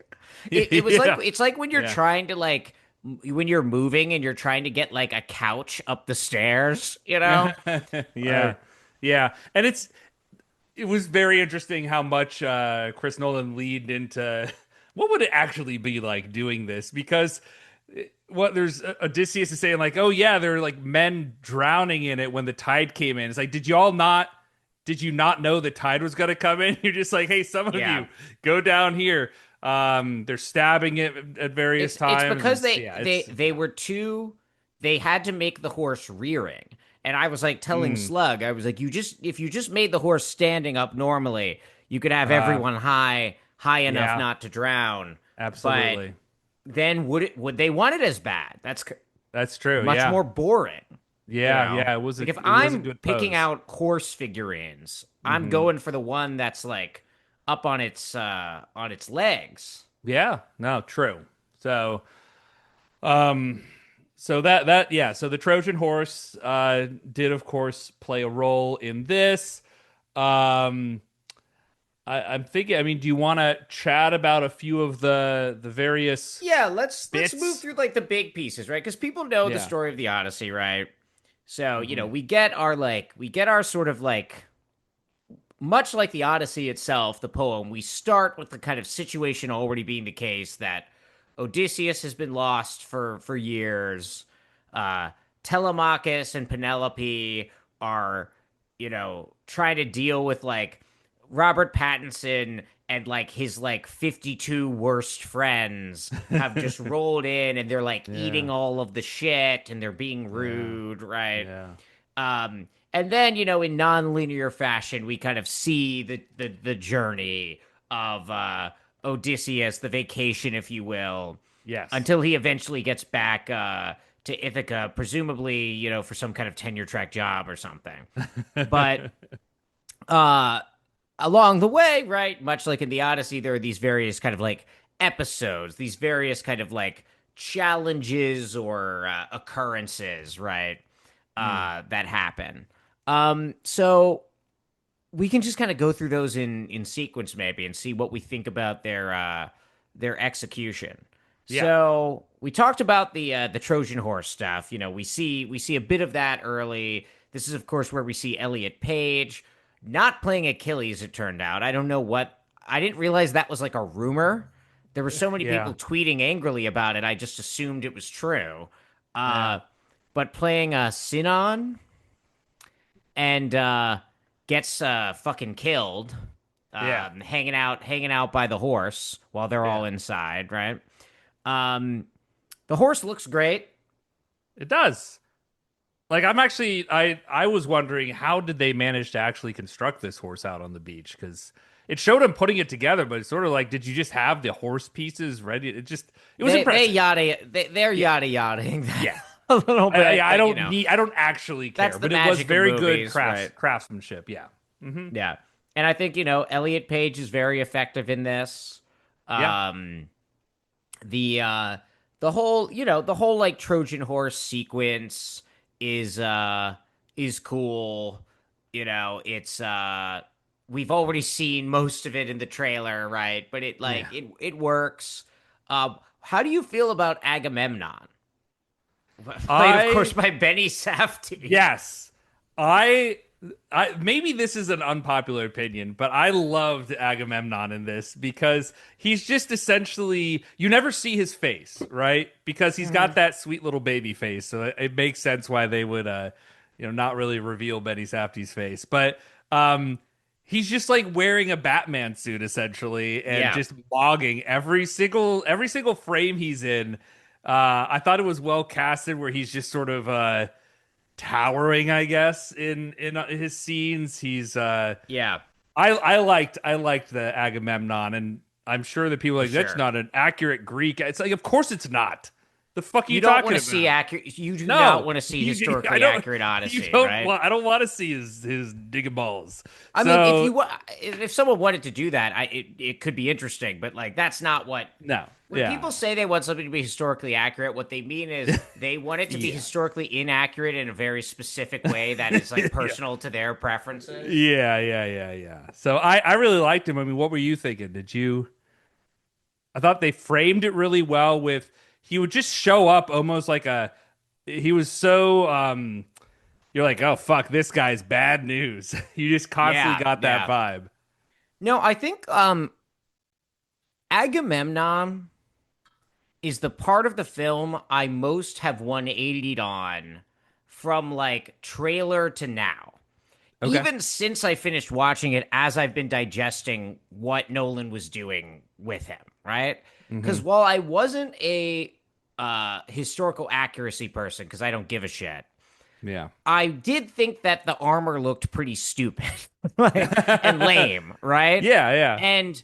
C: it was
B: Yeah.
C: like, it's like when you're
B: Yeah.
C: trying to like, when you're moving and you're trying to get like a couch up the stairs, you know?
B: Yeah. Yeah. And it was very interesting how much Chris Nolan leaned into what would it actually be like doing this, because what there's Odysseus is saying like, oh yeah, there are like men drowning in it when the tide came in. It's like, did you not know the tide was going to come in? You're just like, hey, some of
C: Yeah.
B: you go down here. They're stabbing it at various times.
C: It's because
B: It's
C: they were too, they had to make the horse rearing. And I was like telling Slug, I was like, if you just made the horse standing up normally, you could have everyone high enough
B: yeah.
C: not to drown.
B: Absolutely.
C: But then would they want it as bad?
B: That's true.
C: Much
B: Yeah.
C: more boring.
B: Yeah,
C: You know?
B: yeah, it was
C: Like if
B: it was a
C: I'm
B: good
C: picking
B: pose.
C: out horse figurines, I'm going for the one that's like up on its legs.
B: Yeah, no, true. So, so that yeah, so the Trojan horse did of course play a role in this. Um, I'm thinking. I mean, do you want to chat about a few of the various?
C: Yeah, let's
B: bits?
C: move through like the big pieces, right? Because people know the
B: Yeah.
C: story of the Odyssey, right? So, we get our sort of like much like the Odyssey itself, the poem, we start with the kind of situation already being the case that Odysseus has been lost for years. Telemachus and Penelope are, trying to deal with like Robert Pattinson and like his like 52 worst friends have just rolled in and they're like eating all of the shit and they're being rude, right?
B: Yeah.
C: And then, in non-linear fashion, we kind of see the journey of Odysseus, the vacation, if you will,
B: Yes.
C: until he eventually gets back to Ithaca, presumably, for some kind of tenure track job or something. But along the way, right, much like in the Odyssey, there are these various kind of like episodes, these various kind of like challenges or occurrences, right, that happen. So we can just kind of go through those in sequence maybe and see what we think about their execution.
B: Yeah.
C: So we talked about the Trojan horse stuff. We see a bit of that early. This is of course where we see Elliot Page not playing Achilles. It turned out. I don't know what. I didn't realize that was like a rumor. There were so many
B: Yeah.
C: people tweeting angrily about it. I just assumed it was true.
B: Yeah.
C: But playing Sinon and gets fucking killed.
B: Yeah.
C: Hanging out by the horse while they're all inside, right? The horse looks great.
B: It does. Like I was wondering how did they manage to actually construct this horse out on the beach, because it showed him putting it together, but it's sort of like, did you just have the horse pieces ready? It was
C: They
B: impressive.
C: they're
B: Yeah,
C: yada yadaing
B: yeah.
C: a little bit,
B: I
C: but
B: don't need, I don't actually
C: that's
B: care,
C: the
B: but it was
C: magic of
B: very good
C: movies, right?
B: craftsmanship. Yeah. Hmm.
C: Yeah. And I think, Elliot Page is very effective in this.
B: Yeah.
C: Um the uh the whole like Trojan horse sequence is cool. It's we've already seen most of it in the trailer, right? But
B: Yeah.
C: it works. How do you feel about Agamemnon? Played, of
B: I
C: course, by Benny Safdie.
B: Yes. I maybe this is an unpopular opinion, but I loved Agamemnon in this because he's just essentially, you never see his face, right? Because he's got that sweet little baby face. So it makes sense why they would not really reveal Benny Safdie's face. But he's just like wearing a Batman suit essentially and
C: Yeah.
B: just logging every single frame he's in. I thought it was well casted where he's just sort of towering, I guess, in his scenes. He's
C: Yeah,
B: I liked the Agamemnon, and I'm sure that people are
C: for
B: like, that's
C: sure.
B: not an accurate Greek. It's like, of course it's not. The fuck are you
C: You don't want
B: talking
C: to see
B: about?
C: accurate. You do not
B: No,
C: want to see
B: I
C: historically
B: don't.
C: accurate
B: You
C: Odyssey,
B: don't
C: right?
B: want. I don't want to see his digging balls.
C: I mean,
B: So
C: if someone wanted to do that, it could be interesting, but like that's not what.
B: no,
C: When
B: yeah,
C: people say they want something to be historically accurate, what they mean is they want it to be
B: Yeah.
C: historically inaccurate in a very specific way that is like personal to their preferences.
B: yeah. So I really liked him. I mean, what were you thinking? Did you? I thought they framed it really well with he would just show up almost like he was so you're like, "Oh fuck, this guy's bad news." You just constantly
C: Yeah,
B: got that
C: yeah.
B: vibe.
C: No, I think Agamemnon is the part of the film I most have 180'd on from like trailer to now.
B: Okay.
C: Even since I finished watching it, as I've been digesting what Nolan was doing with him, right? Because
B: Hmm.
C: while I wasn't a historical accuracy person, because I don't give a shit,
B: Yeah.
C: I did think that the armor looked pretty stupid and lame, right?
B: Yeah.
C: And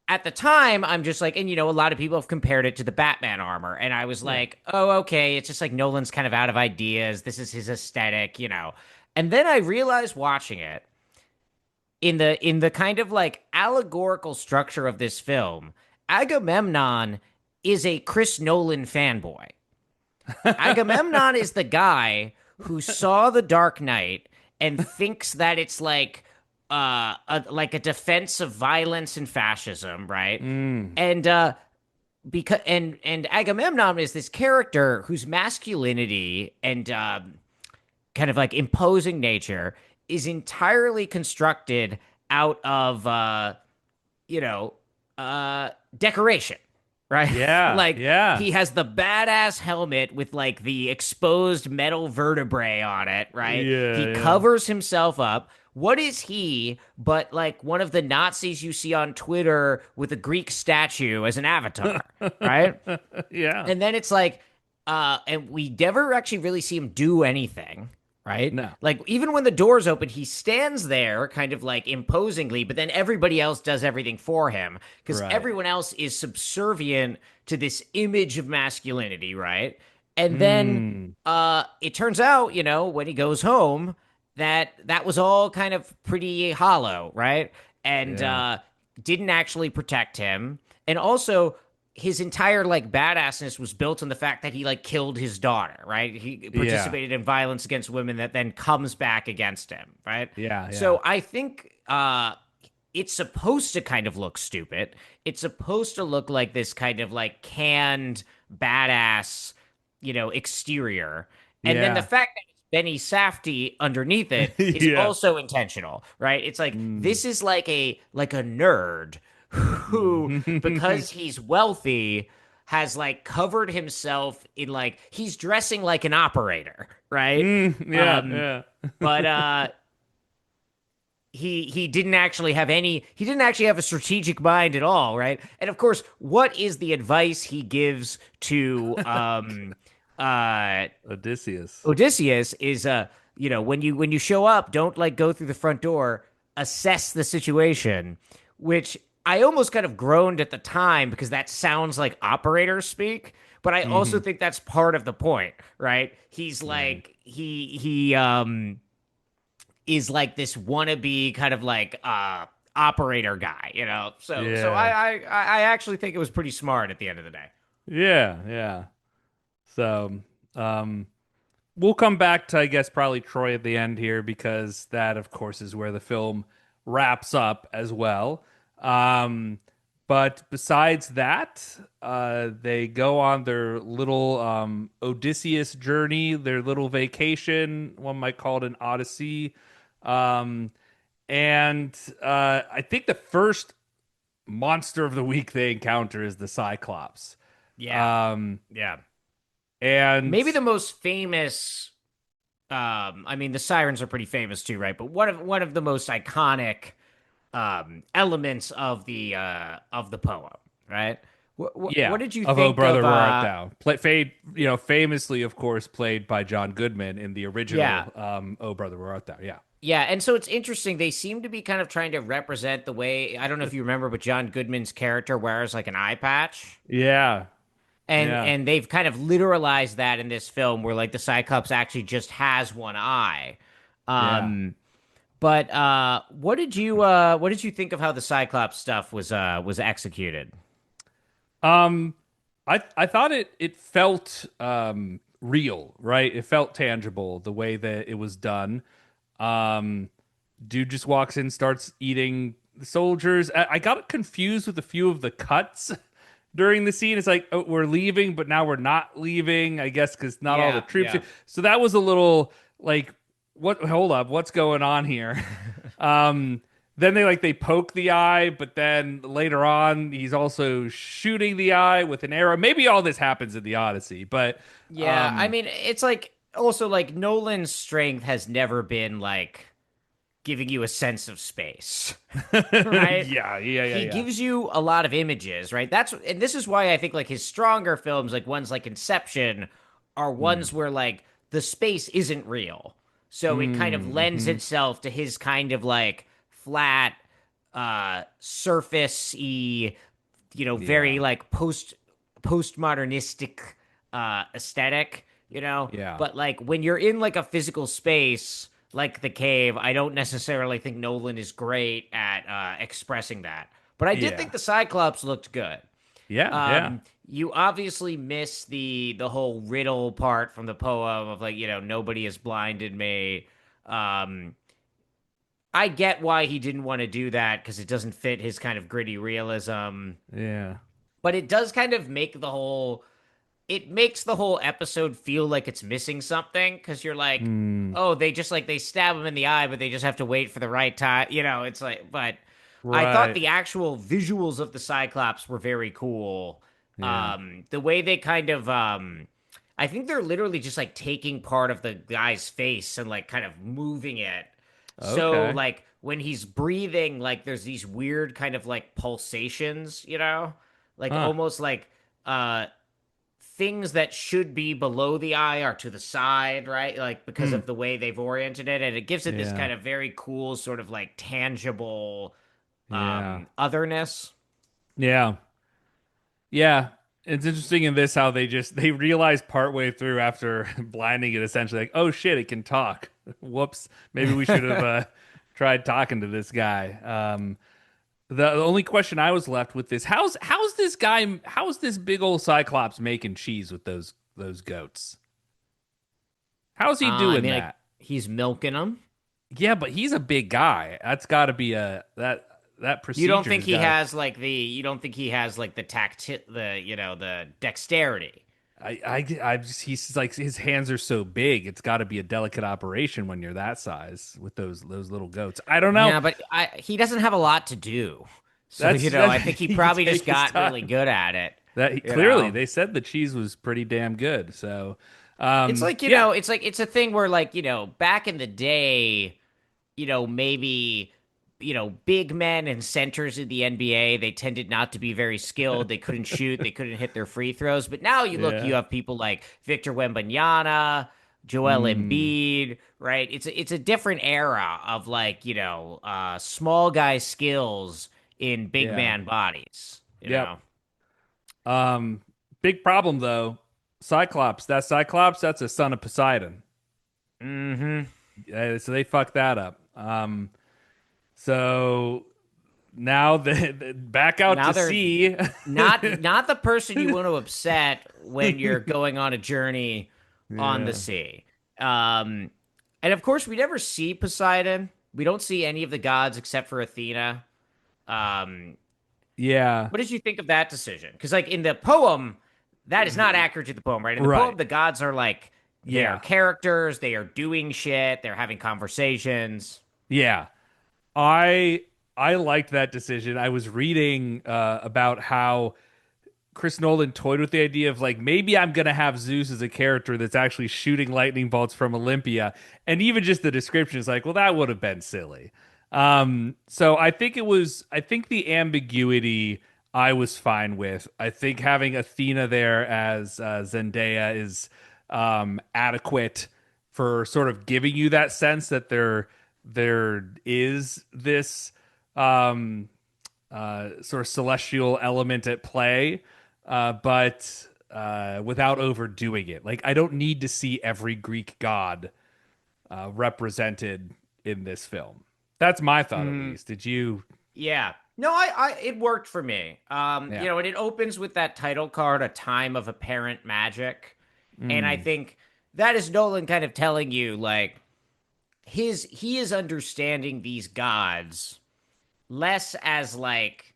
C: at the time, I'm just like, and a lot of people have compared it to the Batman armor. And I was
B: Yeah.
C: like, oh, okay, it's just like Nolan's kind of out of ideas. This is his aesthetic. And then I realized watching it in the kind of like allegorical structure of this film, Agamemnon is a Chris Nolan fanboy. Agamemnon is the guy who saw The Dark Knight and thinks that it's like like a defense of violence and fascism, right?
B: Mm.
C: And because and Agamemnon is this character whose masculinity and kind of like imposing nature is entirely constructed out of you know decoration, right?
B: Yeah.
C: Like
B: Yeah.
C: he has the badass helmet with like the exposed metal vertebrae on it, right?
B: Yeah.
C: He
B: Yeah.
C: covers himself up. What is he but like one of the Nazis you see on Twitter with a Greek statue as an avatar, right?
B: Yeah.
C: And then it's like, and we never actually really see him do anything, right?
B: No.
C: Like, even when the doors open, he stands there kind of like imposingly, but then everybody else does everything for him because
B: Right.
C: everyone else is subservient to this image of masculinity, right? And then
B: Mm.
C: it turns out, when he goes home, that was all kind of pretty hollow, right? And
B: Yeah.
C: didn't actually protect him. And also, his entire like badassness was built on the fact that he like killed his daughter, right? He participated in violence against women that then comes back against him, right?
B: Yeah.
C: So I think it's supposed to kind of look stupid. It's supposed to look like this kind of like canned badass, exterior. And then the
B: Yeah.
C: fact that it's Benny Safdie underneath it is
B: Yeah.
C: also intentional, right? It's like
B: Mm.
C: this is like a nerd who, because he's wealthy, has like covered himself in like he's dressing like an operator, right?
B: Yeah.
C: Um,
B: Yeah.
C: But he didn't actually have a strategic mind at all, right? And of course, what is the advice he gives to
B: Odysseus.
C: Odysseus is when you show up, don't like go through the front door, assess the situation, which I almost kind of groaned at the time because that sounds like operator speak. But I also
B: Hmm.
C: think that's part of the point, right? He's
B: Right.
C: like he is like this wannabe kind of like operator guy, you know. So
B: Yeah.
C: I actually think it was pretty smart at the end of the day.
B: Yeah. Yeah. So, um, we'll come back to, I guess, probably Troy at the end here because that, of course, is where the film wraps up as well. Um, but besides that, they go on their little Odysseus journey, their little vacation. One might call it an Odyssey. Um, and I think the first monster of the week they encounter is the Cyclops.
C: Yeah,
B: Um,
C: yeah.
B: and
C: Maybe the most famous. I mean, the sirens are pretty famous too, right? But one of the most iconic elements of the poem, right? What
B: Yeah,
C: did you
B: of Oh
C: think
B: Brother
C: of?
B: Where Art Thou? Famously, of course, played by John Goodman in the
C: Yeah,
B: original Oh Brother Where Art Thou? Yeah.
C: yeah, and so it's interesting. They seem to be kind of trying to represent the way I don't know if you remember, but John Goodman's character wears like an eye patch.
B: Yeah.
C: And
B: Yeah.
C: and they've kind of literalized that in this film where like the Cyclops actually just has one eye.
B: Yeah.
C: But what did you think of how the Cyclops stuff was executed?
B: Um I thought it felt real, right? It felt tangible the way that it was done. Um Dude just walks in, starts eating the soldiers. I got confused with a few of the cuts during the scene. It's like, oh, we're leaving, but now we're not leaving, I guess, because not all the
C: Yeah,
B: troops.
C: yeah.
B: So that was a little like, what? Hold up, what's going on here? Um, then they poke the eye, but then later on he's also shooting the eye with an arrow. Maybe all this happens in the Odyssey, but
C: Yeah, I
B: um,
C: mean, it's like also like Nolan's strength has never been like giving you a sense of space, right?
B: yeah, yeah, yeah,
C: He
B: yeah.
C: gives you a lot of images, right? And this is why I think like his stronger films, like ones like Inception, are
B: Mm.
C: ones where like the space isn't real. So it kind of lends
B: Mm-hmm.
C: itself to his kind of like flat, surface-y, very
B: Yeah,
C: like postmodernistic aesthetic,
B: yeah,
C: But like when you're in like a physical space like the cave, I don't necessarily think Nolan is great at expressing that. But I did
B: yeah,
C: think the Cyclops looked good.
B: yeah, yeah.
C: You obviously miss the whole riddle part from the poem of like, nobody has blinded me. Um, I get why he didn't want to do that because it doesn't fit his kind of gritty realism.
B: Yeah.
C: But it does kind of make it makes the whole episode feel like it's missing something because you're like,
B: Mm,
C: oh, they just like they stab him in the eye, but they just have to wait for the right time. It's like, but I thought
B: right.
C: the actual visuals of the Cyclops were very cool.
B: Yeah.
C: The way they kind of, I think they're literally just like taking part of the guy's face and like kind of moving it. So
B: Okay.
C: like when he's breathing, like there's these weird kind of like pulsations, like
B: Huh.
C: almost like uh things that should be below the eye are to the side, right? Like because
B: Hmm.
C: of the way they've oriented it, and it gives it this
B: Yeah.
C: kind of very cool, sort of like tangible
B: Yeah.
C: otherness.
B: Yeah. Yeah. It's interesting in this how they realize partway through after blinding it essentially like, oh shit, it can talk. Whoops. Maybe we should have tried talking to this guy. The only question I was left with is how's this big old Cyclops making cheese with those goats? How's he
C: I
B: doing
C: mean, like
B: that?
C: he's milking them.
B: Yeah, but he's a big guy. That's got to be that
C: You don't
B: procedure
C: think
B: has
C: he
B: got to.
C: has like you don't think he has like the the dexterity.
B: I just he's like his hands are so big. It's got to be a delicate operation when you're that size with those little goats. I don't know.
C: Yeah, but he doesn't have a lot to do. So,
B: That's
C: I think he
B: he can
C: probably just
B: take his
C: got really
B: time.
C: good at it, you
B: Clearly
C: know?
B: they said the cheese was pretty damn good. So,
C: It's like,
B: yeah.
C: it's a thing where like, back in the day, maybe, big men and centers in the NBA, they tended not to be very skilled. They couldn't shoot, they couldn't hit their free throws. But now you look,
B: Yeah.
C: you have people like Victor Wembanyama, Joel
B: Mm,
C: Embiid, right? It's a different era of like, small guy skills in big
B: Yeah.
C: man bodies, you
B: Yep.
C: know.
B: Um, big problem though. Cyclops. That Cyclops. That's a son of Poseidon.
C: Mm-hmm.
B: So they fucked that up. So now the back out
C: Now
B: to
C: they're
B: sea.
C: not the person you want to upset when you're going on a journey on the
B: Yeah.
C: sea. Um, and of course, we never see Poseidon. We don't see any of the gods except for Athena. Um,
B: Yeah.
C: what did you think of that decision? Because like in the poem, that is not accurate to the poem, right? In the
B: Right.
C: poem, the gods are like they are
B: Yeah.
C: characters, they are doing shit, they're having conversations.
B: Yeah. I I liked that decision. I was reading about how Chris Nolan toyed with the idea of like maybe I'm gonna have Zeus as a character that's actually shooting lightning bolts from Olympia, and even just the description is like, well, that would have been silly. So I think the ambiguity I was fine with. I think having Athena there as Zendaya is adequate for sort of giving you that sense that there is this um sort of celestial element at play, but without overdoing it. Like, I don't need to see every Greek god represented in this film. That's my thought, at
C: Mm,
B: least. Did you?
C: yeah. No, it worked for me.
B: Yeah.
C: You know, and it opens with that title card, A Time of Apparent Magic. And I
B: Mm,
C: think that is Nolan kind of telling you like he is understanding these gods less as like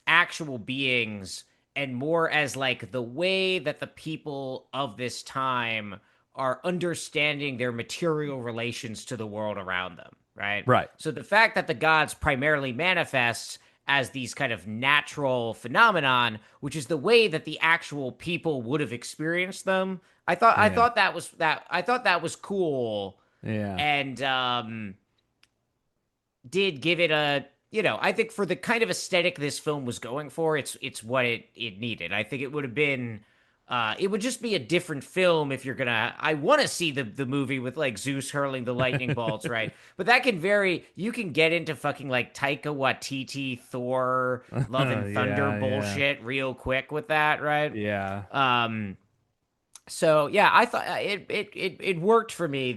C: actual beings and more as like the way that the people of this time are understanding their material relations to the world around them, right?
B: right.
C: So the fact that the gods primarily manifest as these kind of natural phenomenon, which is the way that the actual people would have experienced them,
B: Yeah.
C: I thought that was cool,
B: Yeah.
C: and did give it a, you know, I think for the kind of aesthetic this film was going for, it's what it needed. I think it would have been it would just be a different film if you're gonna. I want to see the movie with like Zeus hurling the lightning bolts, right? But that can vary. You can get into fucking like Taika Waititi Thor Love and Thunder
B: Yeah. Yeah.
C: bullshit real quick with that, right?
B: Yeah.
C: Um, so yeah, I thought it worked for me.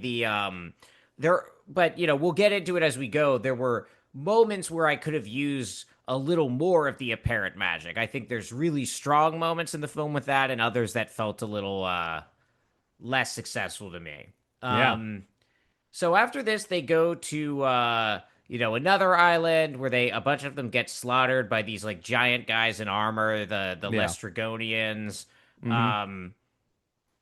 C: There, but you know, we'll get into it as we go. There were moments where I could have used a little more of the apparent magic. I think there's really strong moments in the film with that, and others that felt a little less successful to me.
B: Yeah.
C: So after this, they go to you know, another island where they a bunch of them get slaughtered by these like giant guys in armor, the
B: Yeah.
C: Lestrygonians.
B: Hmm.
C: Um,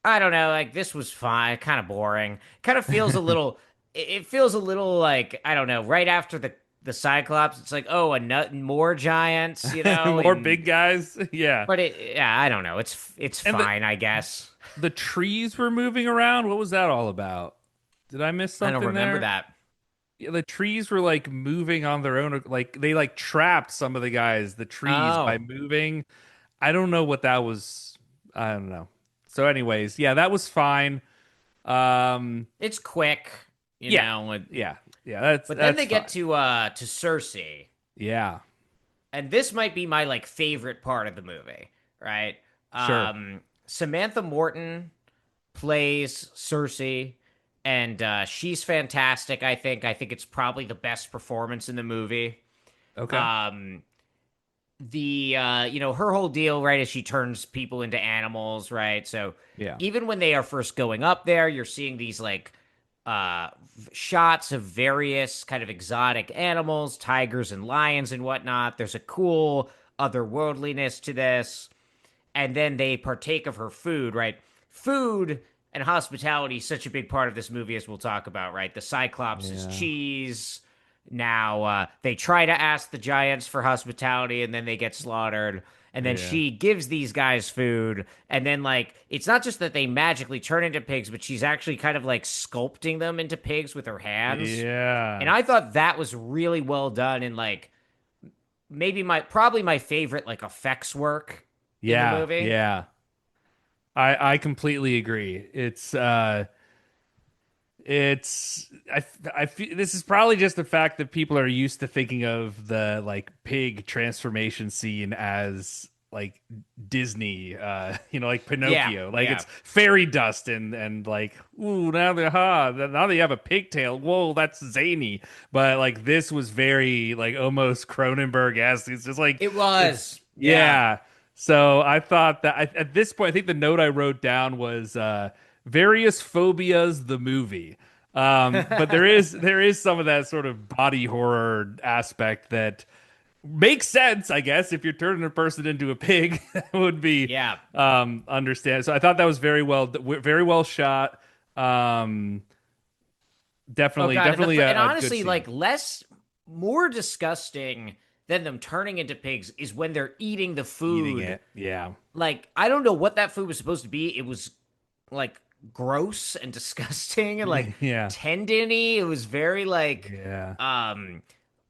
C: I don't know, like this was fine, kind of boring. Kind of feels a little it feels a little like, I don't know, right after the Cyclops, it's like, oh, a nut more giants, you know,
B: More
C: and
B: big guys. Yeah.
C: but yeah, I don't know. It's
B: And
C: fine, I guess.
B: the trees were moving around. What was that all about? Did I miss
C: I don't
B: something
C: remember
B: there?
C: that.
B: Yeah, the trees were like moving on their own. Like they like trapped some of the guys, the trees, by
C: Oh,
B: moving. I don't know what that was. I don't know. So, anyways, yeah, that was fine. Um,
C: it's quick, you
B: yeah,
C: know,
B: yeah, yeah. That's
C: but then
B: that's
C: they get
B: fine.
C: to Cersei,
B: Yeah,
C: and this might be my like favorite part of the movie, right?
B: sure.
C: Samantha Morton plays Cersei, and she's fantastic. I think it's probably the best performance in the movie.
B: Okay.
C: Um, the you know, her whole deal, right, is she turns people into animals, right? So
B: Yeah.
C: even when they are first going up there, you're seeing these like shots of various kind of exotic animals, tigers and lions and whatnot. There's a cool otherworldliness to this, and then they partake of her food, right? Food and hospitality is such a big part of this movie, as we'll talk about, right? The Cyclops is
B: Yeah.
C: cheese. Now they try to ask the giants for hospitality, and then they get slaughtered. And then
B: Yeah.
C: she gives these guys food, and then like it's not just that they magically turn into pigs, but she's actually kind of like sculpting them into pigs with her hands. And
B: Yeah.
C: I thought that was really well done, and like maybe my probably my favorite like effects work in the
B: Yeah.
C: movie.
B: Yeah. I completely agree. It's It's I feel this is probably just the fact that people are used to thinking of the like pig transformation scene as like Disney, like
C: Yeah,
B: Pinocchio, like
C: yeah.
B: it's fairy dust and like ooh now they have a pigtail, whoa that's zany, but like this was very like almost Cronenberg-esque. It's just like
C: It
B: it's
C: was. Yeah.
B: yeah. So I thought that at this point, I think the note I wrote down was various phobias, the movie. But there is some of that sort of body horror aspect that makes sense, I guess. If you're turning a person into a pig, that would be
C: Yeah.
B: understand. So I thought that was very well shot. Um,
C: Oh
B: definitely,
C: god, and
B: definitely
C: and
B: a good
C: honestly,
B: scene.
C: like more disgusting than them turning into pigs is when they're eating the
B: Eating
C: food.
B: it, yeah,
C: Like I don't know what that food was supposed to be. It was like gross and disgusting and like
B: yeah,
C: tendony. It was very like
B: yeah,
C: um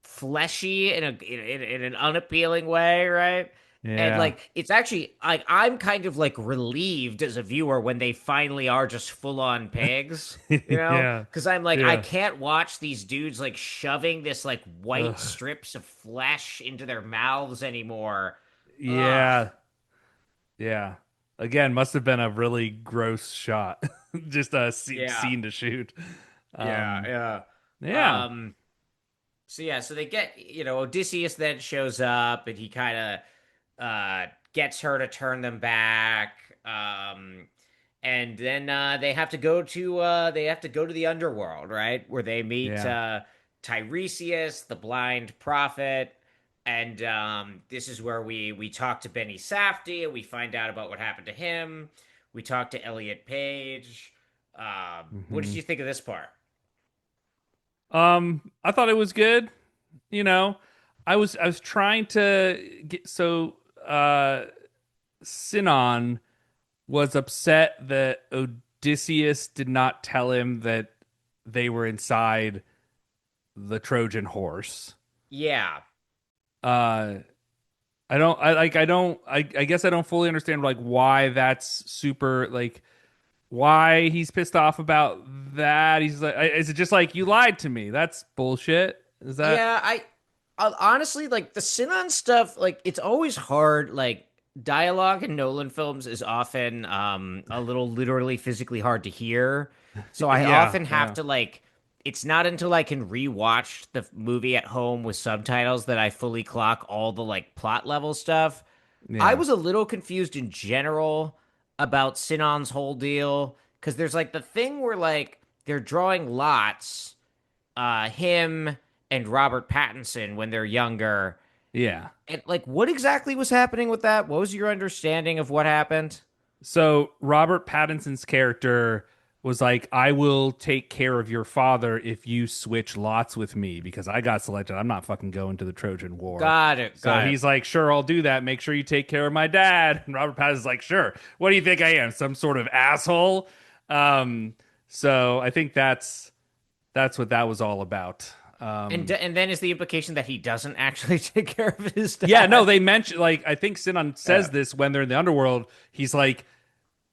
C: fleshy in an unappealing way, right? And
B: yeah.
C: like it's actually like I'm kind of like relieved as a viewer when they finally are just full on pigs,
B: Yeah.
C: because I'm like I
B: Yeah.
C: can't watch these dudes like shoving this like white
B: Ugh.
C: strips of flesh into their mouths anymore. Ugh.
B: Yeah. Yeah. Again, must have been a really gross shot. Just a
C: Yeah.
B: scene to shoot.
C: Yeah.
B: Um,
C: Yeah.
B: yeah.
C: So yeah, so they get, Odysseus then shows up and he kind of gets her to turn them back. And then they have to go to the underworld, right? Where they meet
B: Yeah.
C: Tiresias, the blind prophet. And this is where we talk to Benny Safdie and we find out about what happened to him. We talk to Elliot Page. What did
B: hmm
C: you think of this part?
B: I thought it was good. You know, I was trying to get so Sinon was upset that Odysseus did not tell him that they were inside the Trojan horse.
C: Yeah.
B: Uh I guess I don't fully understand like why that's super like why he's pissed off about that. He's like is it just like you lied to me? That's bullshit. Is that
C: Yeah, I honestly like the Sinan stuff. Like, it's always hard. Like, dialogue in Nolan films is often a little literally physically hard to hear. So I
B: yeah,
C: often have
B: yeah.
C: to like. It's not until I can rewatch the movie at home with subtitles that I fully clock all the like plot level stuff. I
B: Yeah.
C: was a little confused in general about Sinan's whole deal because there's like the thing where like they're drawing lots, him and Robert Pattinson when they're younger.
B: Yeah.
C: And like, what exactly was happening with that? What was your understanding of what happened?
B: So Robert Pattinson's character was like, I will take care of your father if you switch lots with me because I got selected. I'm not fucking going to the Trojan War.
C: Got it.
B: So
C: Got it.
B: he's like, sure, I'll do that. Make sure you take care of my dad. And Robert Pattinson's like, sure. What do you think I am? Some sort of asshole? Um, so I think that's what that was all about.
C: And then is the implication that he doesn't actually take care of his
B: Yeah, no,
C: dad?
B: they mentioned like I think Sinan says
C: Yeah.
B: this when they're in the underworld. He's like,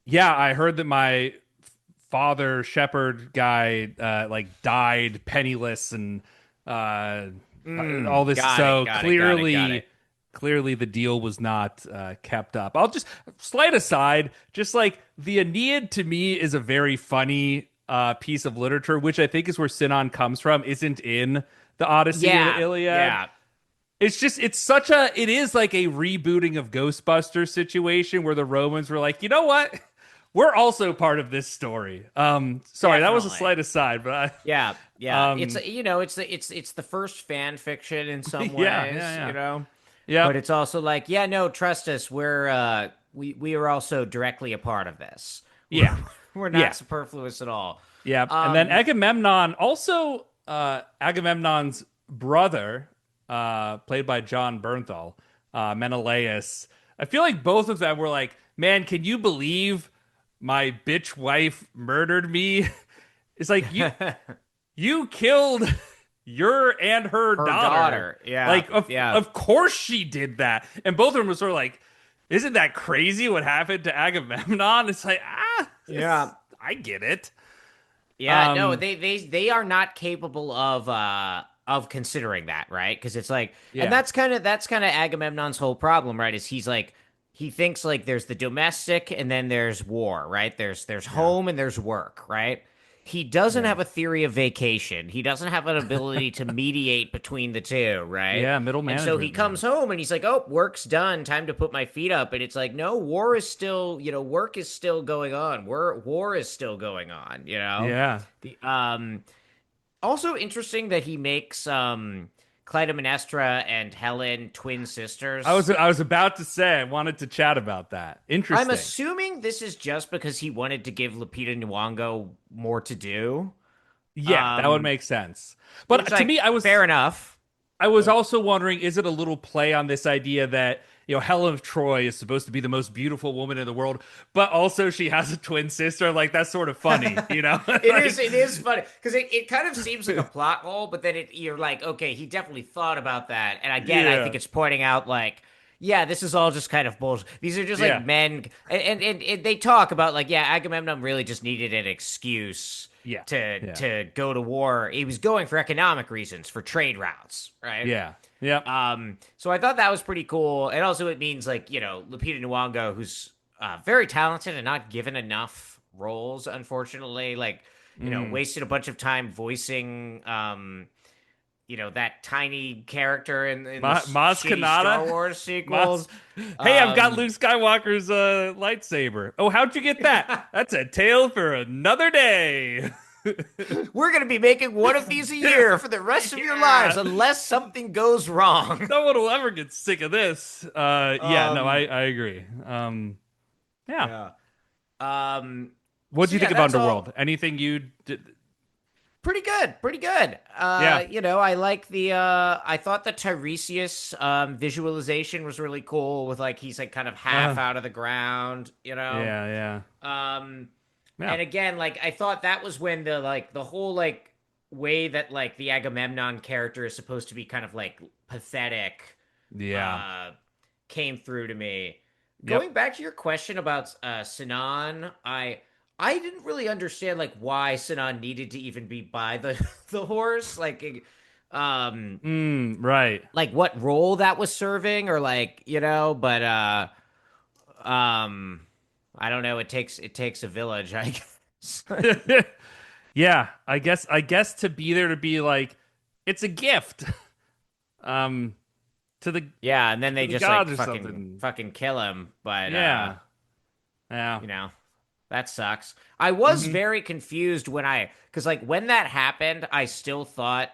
B: yeah, I heard that my father shepherd guy like died penniless and uh all this.
C: Got it.
B: So
C: Got it. Got it. Got it.
B: clearly the deal was not kept up. I'll just slight aside, just like the Aeneid to me is a very funny piece of literature, which I think is where Sinon comes from, isn't in the Odyssey or the
C: Yeah.
B: Iliad.
C: Yeah.
B: It's just it is like a rebooting of Ghostbusters situation where the Romans were like, you know what? We're also part of this story. Sorry, that was a
C: Definitely.
B: slight aside, but
C: Yeah,
B: I,
C: yeah. It's the first fan fiction in some
B: yeah,
C: ways,
B: yeah,
C: But
B: yep,
C: it's also like, yeah, no, trust us. We are also directly a part of this.
B: yeah,
C: We're not
B: yeah,
C: superfluous at all.
B: yeah. And then
C: Um,
B: Agamemnon, also Agamemnon's brother, played by John Bernthal, Menelaus. I feel like both of them were like, man, can you believe my bitch wife murdered me? It's like
C: her
B: you killed your and her daughter.
C: daughter. Yeah,
B: Like
C: yeah.
B: of course she did that. And both of them were sort of like, isn't that crazy what happened to Agamemnon? It's like,
C: Yeah.
B: I get it.
C: Yeah, no, they are not capable of considering that, right? Because it's like, and
B: Yeah.
C: that's kind of Agamemnon's whole problem, right? Is he's like he thinks like there's the domestic and then there's war, right? There's
B: Yeah.
C: home and there's work, right? He doesn't
B: Yeah.
C: have a theory of vacation. He doesn't have an ability to mediate between the two, right?
B: Yeah, middle
C: And so he
B: management,
C: comes
B: man.
C: home and he's like, "Oh, work's done. Time to put my feet up." And it's like, "No, war is still, work is still going on. War is still going on, you know?"
B: Yeah.
C: The also interesting that he makes Clytemnestra and Helen twin sisters.
B: I was about to say I wanted to chat about that.
C: I'm
B: Interesting.
C: assuming this is just because he wanted to give Lupita Nyong'o more to do.
B: Yeah, that would
C: Um,
B: make sense.
C: which
B: But to
C: like
B: me,
C: fair enough.
B: I was also wondering, is it a little play on this idea that, Helen of Troy is supposed to be the most beautiful woman in the world, but also she has a twin sister? Like, that's sort of funny, you know? Like,
C: It is funny because it kind of seems like a plot hole, but then you're like, okay, he definitely thought about that. And again, I
B: yeah,
C: think it's pointing out like, yeah, this is all just kind of bullshit. These are just like
B: yeah,
C: men, and they talk about like, yeah, Agamemnon really just needed an excuse
B: yeah, yeah,
C: to go to war. He was going for economic reasons, for trade routes, right?
B: yeah, yeah,
C: So I thought that was pretty cool, and also it means like Lupita Nyong'o, who's very talented and not given enough roles, unfortunately. Like wasted a bunch of time voicing that tiny character in the
B: Maz
C: shitty Star
B: Kanata.
C: Wars sequels.
B: Hey, I've got
C: Um,
B: Luke Skywalker's lightsaber. Oh, how'd you get that? That's a tale for another day.
C: we're gonna be making one of these a year for the rest of your lives,
B: Yeah.
C: unless something goes wrong.
B: No one will ever get sick of this. Yeah, no,
C: Um,
B: I agree. Yeah.
C: yeah.
B: What
C: So
B: do you
C: yeah,
B: think of
C: that's
B: Underworld?
C: all.
B: Anything you did?
C: Pretty good, pretty good.
B: Yeah.
C: I like the I thought the Tiresias visualization was really cool with like he's like kind of half out of the ground,
B: Yeah,
C: Um
B: yeah,
C: and again, like I thought that was when the whole like way that like the Agamemnon character is supposed to be kind of like pathetic
B: yeah.
C: came through to me.
B: Yep.
C: Going back to your question about Sinan, I didn't really understand like why Sinan needed to even be by the the horse, um
B: Right.
C: like what role that was serving or like, but um I don't know, it takes a village, I guess.
B: Yeah, I guess to be there to be like it's a gift. Um to the
C: Yeah, and then
B: to
C: they
B: the
C: just like
B: gods or
C: fucking
B: something.
C: fucking kill him, but
B: Yeah. Yeah.
C: you know, that sucks. I was very confused because like when that happened, I still thought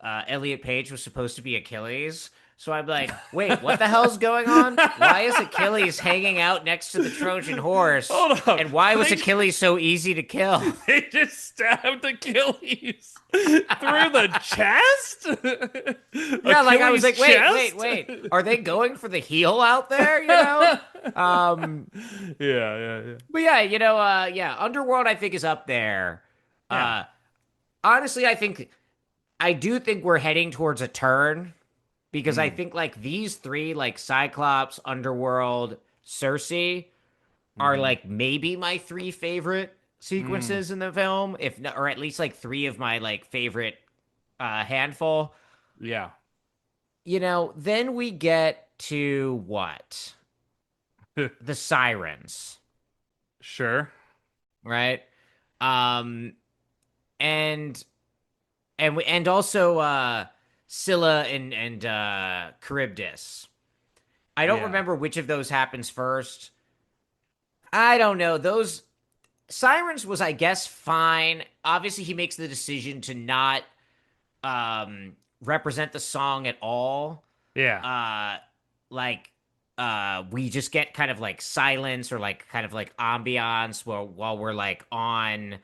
C: Elliot Page was supposed to be Achilles. So I'm like, wait, what the hell's going on? Why is Achilles hanging out next to the Trojan horse?
B: Hold up.
C: And why was
B: They
C: Achilles so easy to kill?
B: They just stabbed Achilles through the chest?
C: Yeah, like I was like,
B: Achilles'
C: wait. Are they going for the heel out there, you know?
B: Yeah.
C: But yeah, yeah, Underworld I think is up there.
B: Yeah.
C: Honestly, I do think we're heading towards a turn because I think like these three, like Cyclops, Underworld, Cersei, are like maybe my three favorite sequences in the film, if not, or at least like three of my like favorite handful.
B: Yeah.
C: Then we get to what? The sirens,
B: Sure.
C: right? Um, and and also Scylla and Charybdis. I don't
B: Yeah.
C: remember which of those happens first. I don't know. Those Sirens was, I guess, fine. Obviously, he makes the decision to not represent the song at all.
B: Yeah.
C: Like we just get kind of like silence or like kind of like ambiance while we're like on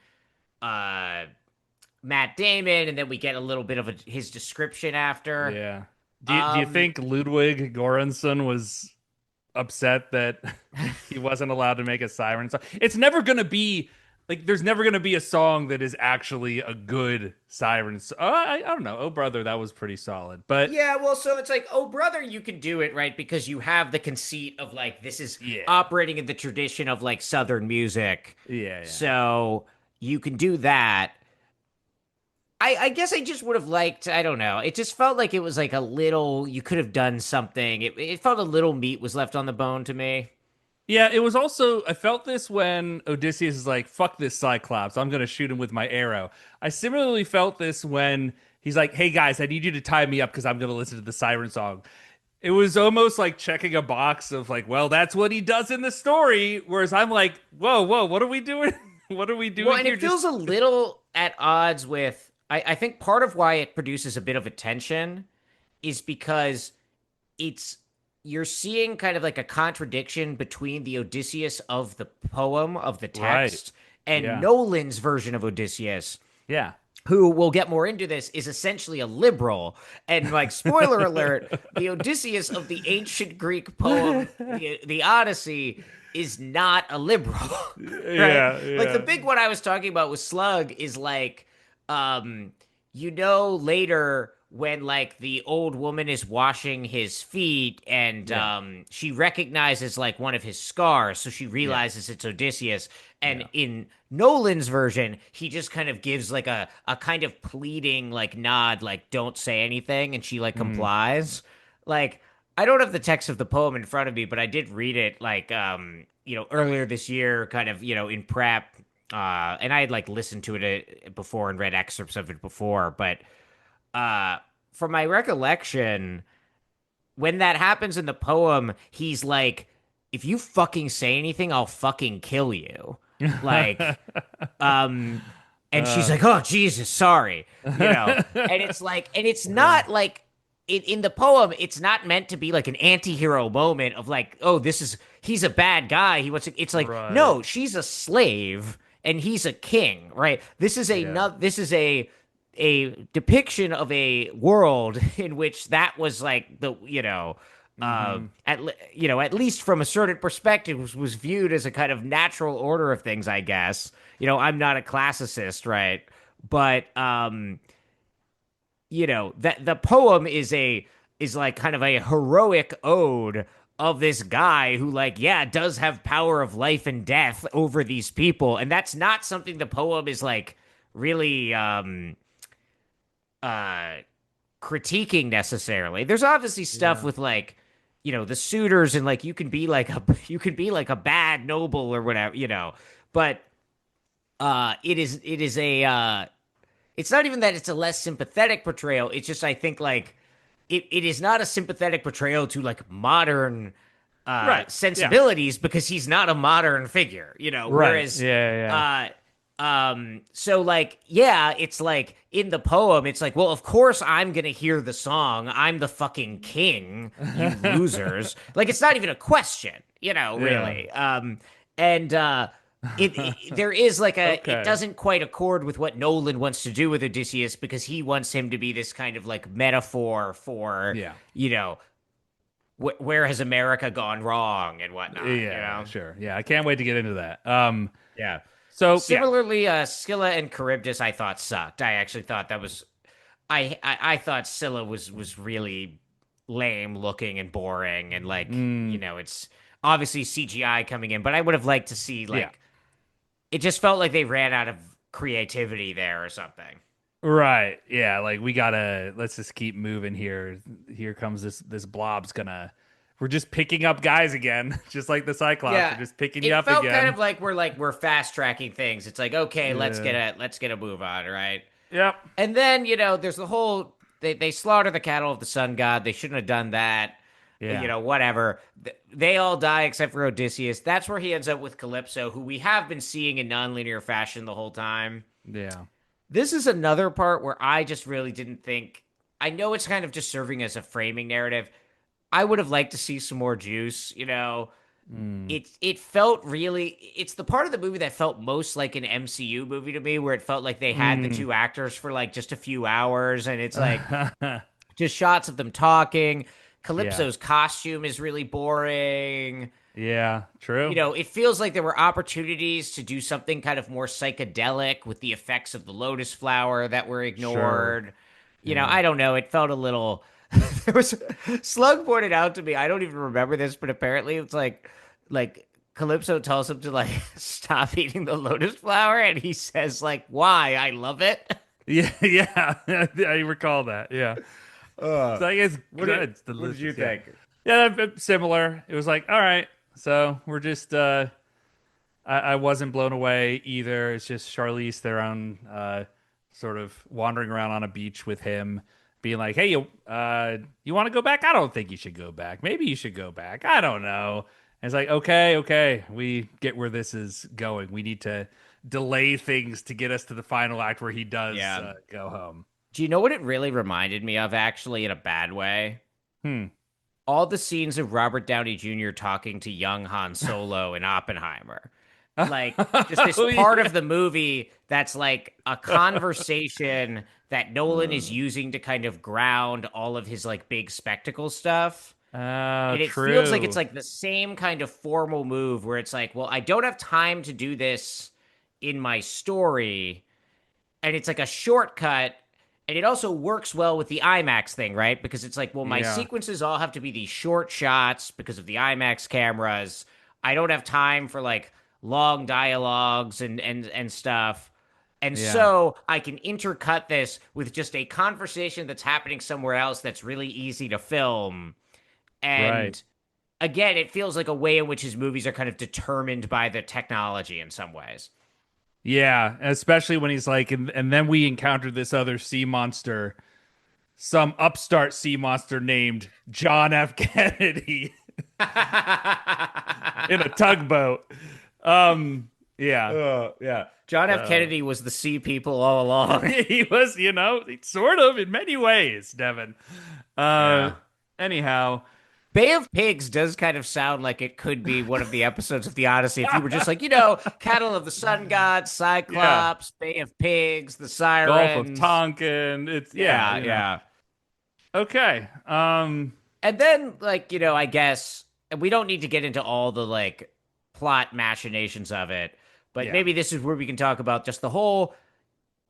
C: Matt Damon, and then we get a little bit of his description after.
B: Yeah. Do you think Ludwig Göransson was upset that he wasn't allowed to make a siren song? It's never going to be like there's never going to be a song that is actually a good siren song. I don't know. Oh brother, that was pretty solid. But
C: Yeah, well, so it's like, oh, brother, you can do it, right? Because you have the conceit of like this is
B: Yeah.
C: operating in the tradition of like Southern music.
B: yeah.
C: So you can do that. I guess I just would have liked, I don't know. It just felt like it was like a little, you could have done something. It felt a little meat was left on the bone to me.
B: Yeah, it was also, I felt this when Odysseus is like, fuck this Cyclops, I'm gonna shoot him with my arrow. I similarly felt this when he's like, hey guys, I need you to tie me up because I'm gonna listen to the siren song. It was almost like checking a box of like, well, that's what he does in the story. Whereas I'm like, whoa, what are we doing? What are we
C: Well,
B: doing
C: and
B: here?
C: it feels a little at odds with, I think part of why it produces a bit of attention is because it's you're seeing kind of like a contradiction between the Odysseus of the poem of the
B: Right.
C: text and
B: Yeah.
C: Nolan's version of Odysseus,
B: Yeah.
C: who we'll get more into this, is essentially a liberal. And like spoiler alert, the Odysseus of the ancient Greek poem, the Odyssey, is not a liberal, right?
B: Yeah.
C: Like the
B: Yeah.
C: big one I was talking about with Slug is like, um, later when like the old woman is washing his feet and
B: Yeah.
C: she recognizes like one of his scars, so she
B: Yeah.
C: realizes it's Odysseus. And
B: Yeah.
C: in Nolan's version, he just kind of gives like a kind of pleading like nod, like don't say anything, and she like
B: Mm.
C: complies. Like I don't have the text of the poem in front of me, but I did read it like earlier this year, kind of in prep. And I had like listened to it before and read excerpts of it before, but from my recollection, when that happens in the poem, he's like, if you fucking say anything, I'll fucking kill you. Like, um, and she's like, oh, Jesus, sorry. And it's like, and it's not like, in the poem, it's not meant to be like an anti-hero moment of like, oh, he's a bad guy. He wants to, it's like,
B: Right.
C: no, she's a slave and he's a king, right?
B: Yeah.
C: This is a depiction of a world in which that was like
B: Hmm.
C: at least from a certain perspective was viewed as a kind of natural order of things, I guess. I'm not a classicist, right? But that the poem is like kind of a heroic ode of this guy who like does have power of life and death over these people, and that's not something the poem is like really uh critiquing necessarily. There's obviously stuff
B: Yeah.
C: with like the suitors, and like you can be like a bad noble or whatever, but it is a it's not even that it's a less sympathetic portrayal. It's just I think like it is not a sympathetic portrayal to like modern
B: Right. Yeah.
C: sensibilities because he's not a modern figure,
B: Right.
C: whereas
B: Yeah.
C: so like it's like in the poem it's like, well, of course I'm gonna hear the song, I'm the fucking king, you losers. Like it's not even a question,
B: Yeah.
C: really. And there is like it
B: Okay.
C: doesn't quite accord with what Nolan wants to do with Odysseus, because he wants him to be this kind of like metaphor for
B: Yeah.
C: where has America gone wrong and whatnot,
B: Yeah. Sure. Yeah. I can't wait to get into that.
C: Yeah.
B: So yeah.
C: Similarly, Scylla and Charybdis I thought sucked. I actually thought that was I thought Scylla was really lame looking and boring, and like
B: Mm,
C: it's obviously CGI coming in, but I would have liked to see
B: yeah.
C: like it just felt like they ran out of creativity there or something.
B: Right. Yeah. Like we gotta let's just keep moving here. Here comes this blob's gonna. We're just picking up guys again, just like the Cyclops.
C: Yeah,
B: We're just picking you
C: it
B: up
C: felt kind
B: again.
C: of like we're fast tracking things. It's like, okay,
B: Yeah.
C: let's get a move on, right?
B: Yep.
C: And then there's the whole they slaughter the cattle of the sun god. They shouldn't have done that.
B: Yeah.
C: Whatever. They all die except for Odysseus. That's where he ends up with Calypso, who we have been seeing in nonlinear fashion the whole time.
B: Yeah.
C: This is another part where I just really didn't think. I know it's kind of just serving as a framing narrative. I would have liked to see some more juice.
B: Mm.
C: It felt really. It's the part of the movie that felt most like an MCU movie to me, where it felt like they had the
B: Mm.
C: two actors for like just a few hours, and it's like just shots of them talking.
B: Yeah.
C: Calypso's costume is really boring.
B: Yeah. True.
C: It feels like there were opportunities to do something kind of more psychedelic with the effects of the lotus flower that were
B: Sure.
C: ignored.
B: Yeah.
C: I don't know. It felt a little. There was Slug pointed out to me. I don't even remember this, but apparently it's like Calypso tells him to like stop eating the lotus flower, and he says like, "Why? I love it."
B: Yeah, yeah, I recall that. Yeah, so I guess
C: What
B: good.
C: did
B: It's
C: what did you
B: delicious. Yeah,
C: think?
B: yeah, similar. It was like, all right, so we're just I wasn't blown away either. It's just Charlize there on sort of wandering around on a beach with him, being like, "Hey, you want to go back? I don't think you should go back. Maybe you should go back. I don't know." And it's like, okay, okay, we get where this is going. We need to delay things to get us to the final act where he does
C: Yeah.
B: go home.
C: Do you know what it really reminded me of, actually, in a bad way?
B: Hmm.
C: All the scenes of Robert Downey Jr. talking to young Han Solo in Oppenheimer. Like, just this
B: Oh,
C: part
B: yeah.
C: of the movie that's like a conversation that Nolan is using to kind of ground all of his like big spectacle stuff. And it feels like it's
B: True.
C: like the same kind of formal move where it's like, well, I don't have time to do this in my story. And it's like a shortcut. And it also works well with the IMAX thing, right? Because it's like, well, my
B: Yeah.
C: sequences all have to be these short shots because of the IMAX cameras. I don't have time for like long dialogues and stuff. And
B: Yeah.
C: so I can intercut this with just a conversation that's happening somewhere else that's really easy to film.
B: Right.
C: And again, it feels like a way in which his movies are kind of determined by the technology in some ways.
B: Yeah, especially when he's like, and then we encountered this other sea monster, some upstart sea monster named John F. Kennedy in a tugboat. Yeah.
C: Yeah. John F.
B: So
C: Kennedy was the sea people all along.
B: he was, sort of in many ways, Devin. Uh,
C: Yeah.
B: anyhow,
C: Bay of Pigs does kind of sound like it could be one of the episodes of the Odyssey if you were just like, Cattle of the Sun God,
B: yeah,
C: Cyclops, Bay of Pigs, the
B: Gulf of
C: Sirens.
B: Tonkin. It's
C: Yeah, yeah.
B: Okay.
C: And then, like, I guess and we don't need to get into all the like plot machinations of it, but
B: Yeah.
C: maybe this is where we can talk about just the whole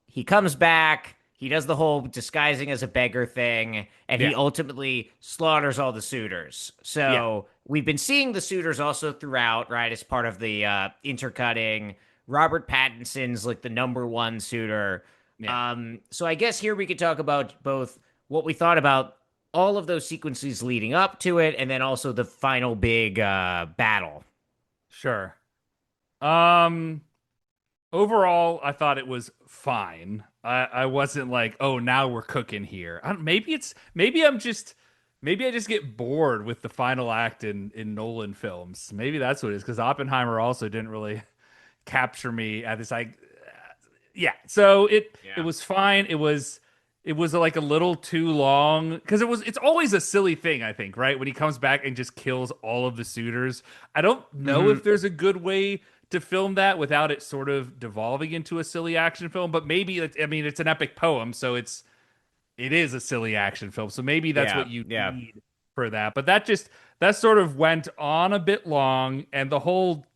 C: he comes back, he does the whole disguising as a beggar thing, and
B: Yeah.
C: he ultimately slaughters all the suitors.
B: Yeah.
C: So we've been seeing the suitors also throughout, right? As part of the intercutting. Robert Pattinson's like the number one suitor.
B: Yeah.
C: So I guess here we could talk about both what we thought about all of those sequences leading up to it, and then also the final big battle.
B: Sure. Um, Overall, I thought it was fine. I wasn't like, oh, now we're cooking here. Maybe I just get bored with the final act in Nolan films. Maybe that's what it is, because Oppenheimer also didn't really capture me at this. Yeah. So it
C: Yeah.
B: was fine. It was like a little too long, because it's always a silly thing, I think, right? When he comes back and just kills all of the suitors. I don't know if there's a good way to film that without it sort of devolving into a silly action film, but maybe it's an epic poem, so it is a silly action film. So maybe that's
C: Yeah.
B: what you
C: Yeah.
B: need for that. But that sort of went on a bit long, and the whole,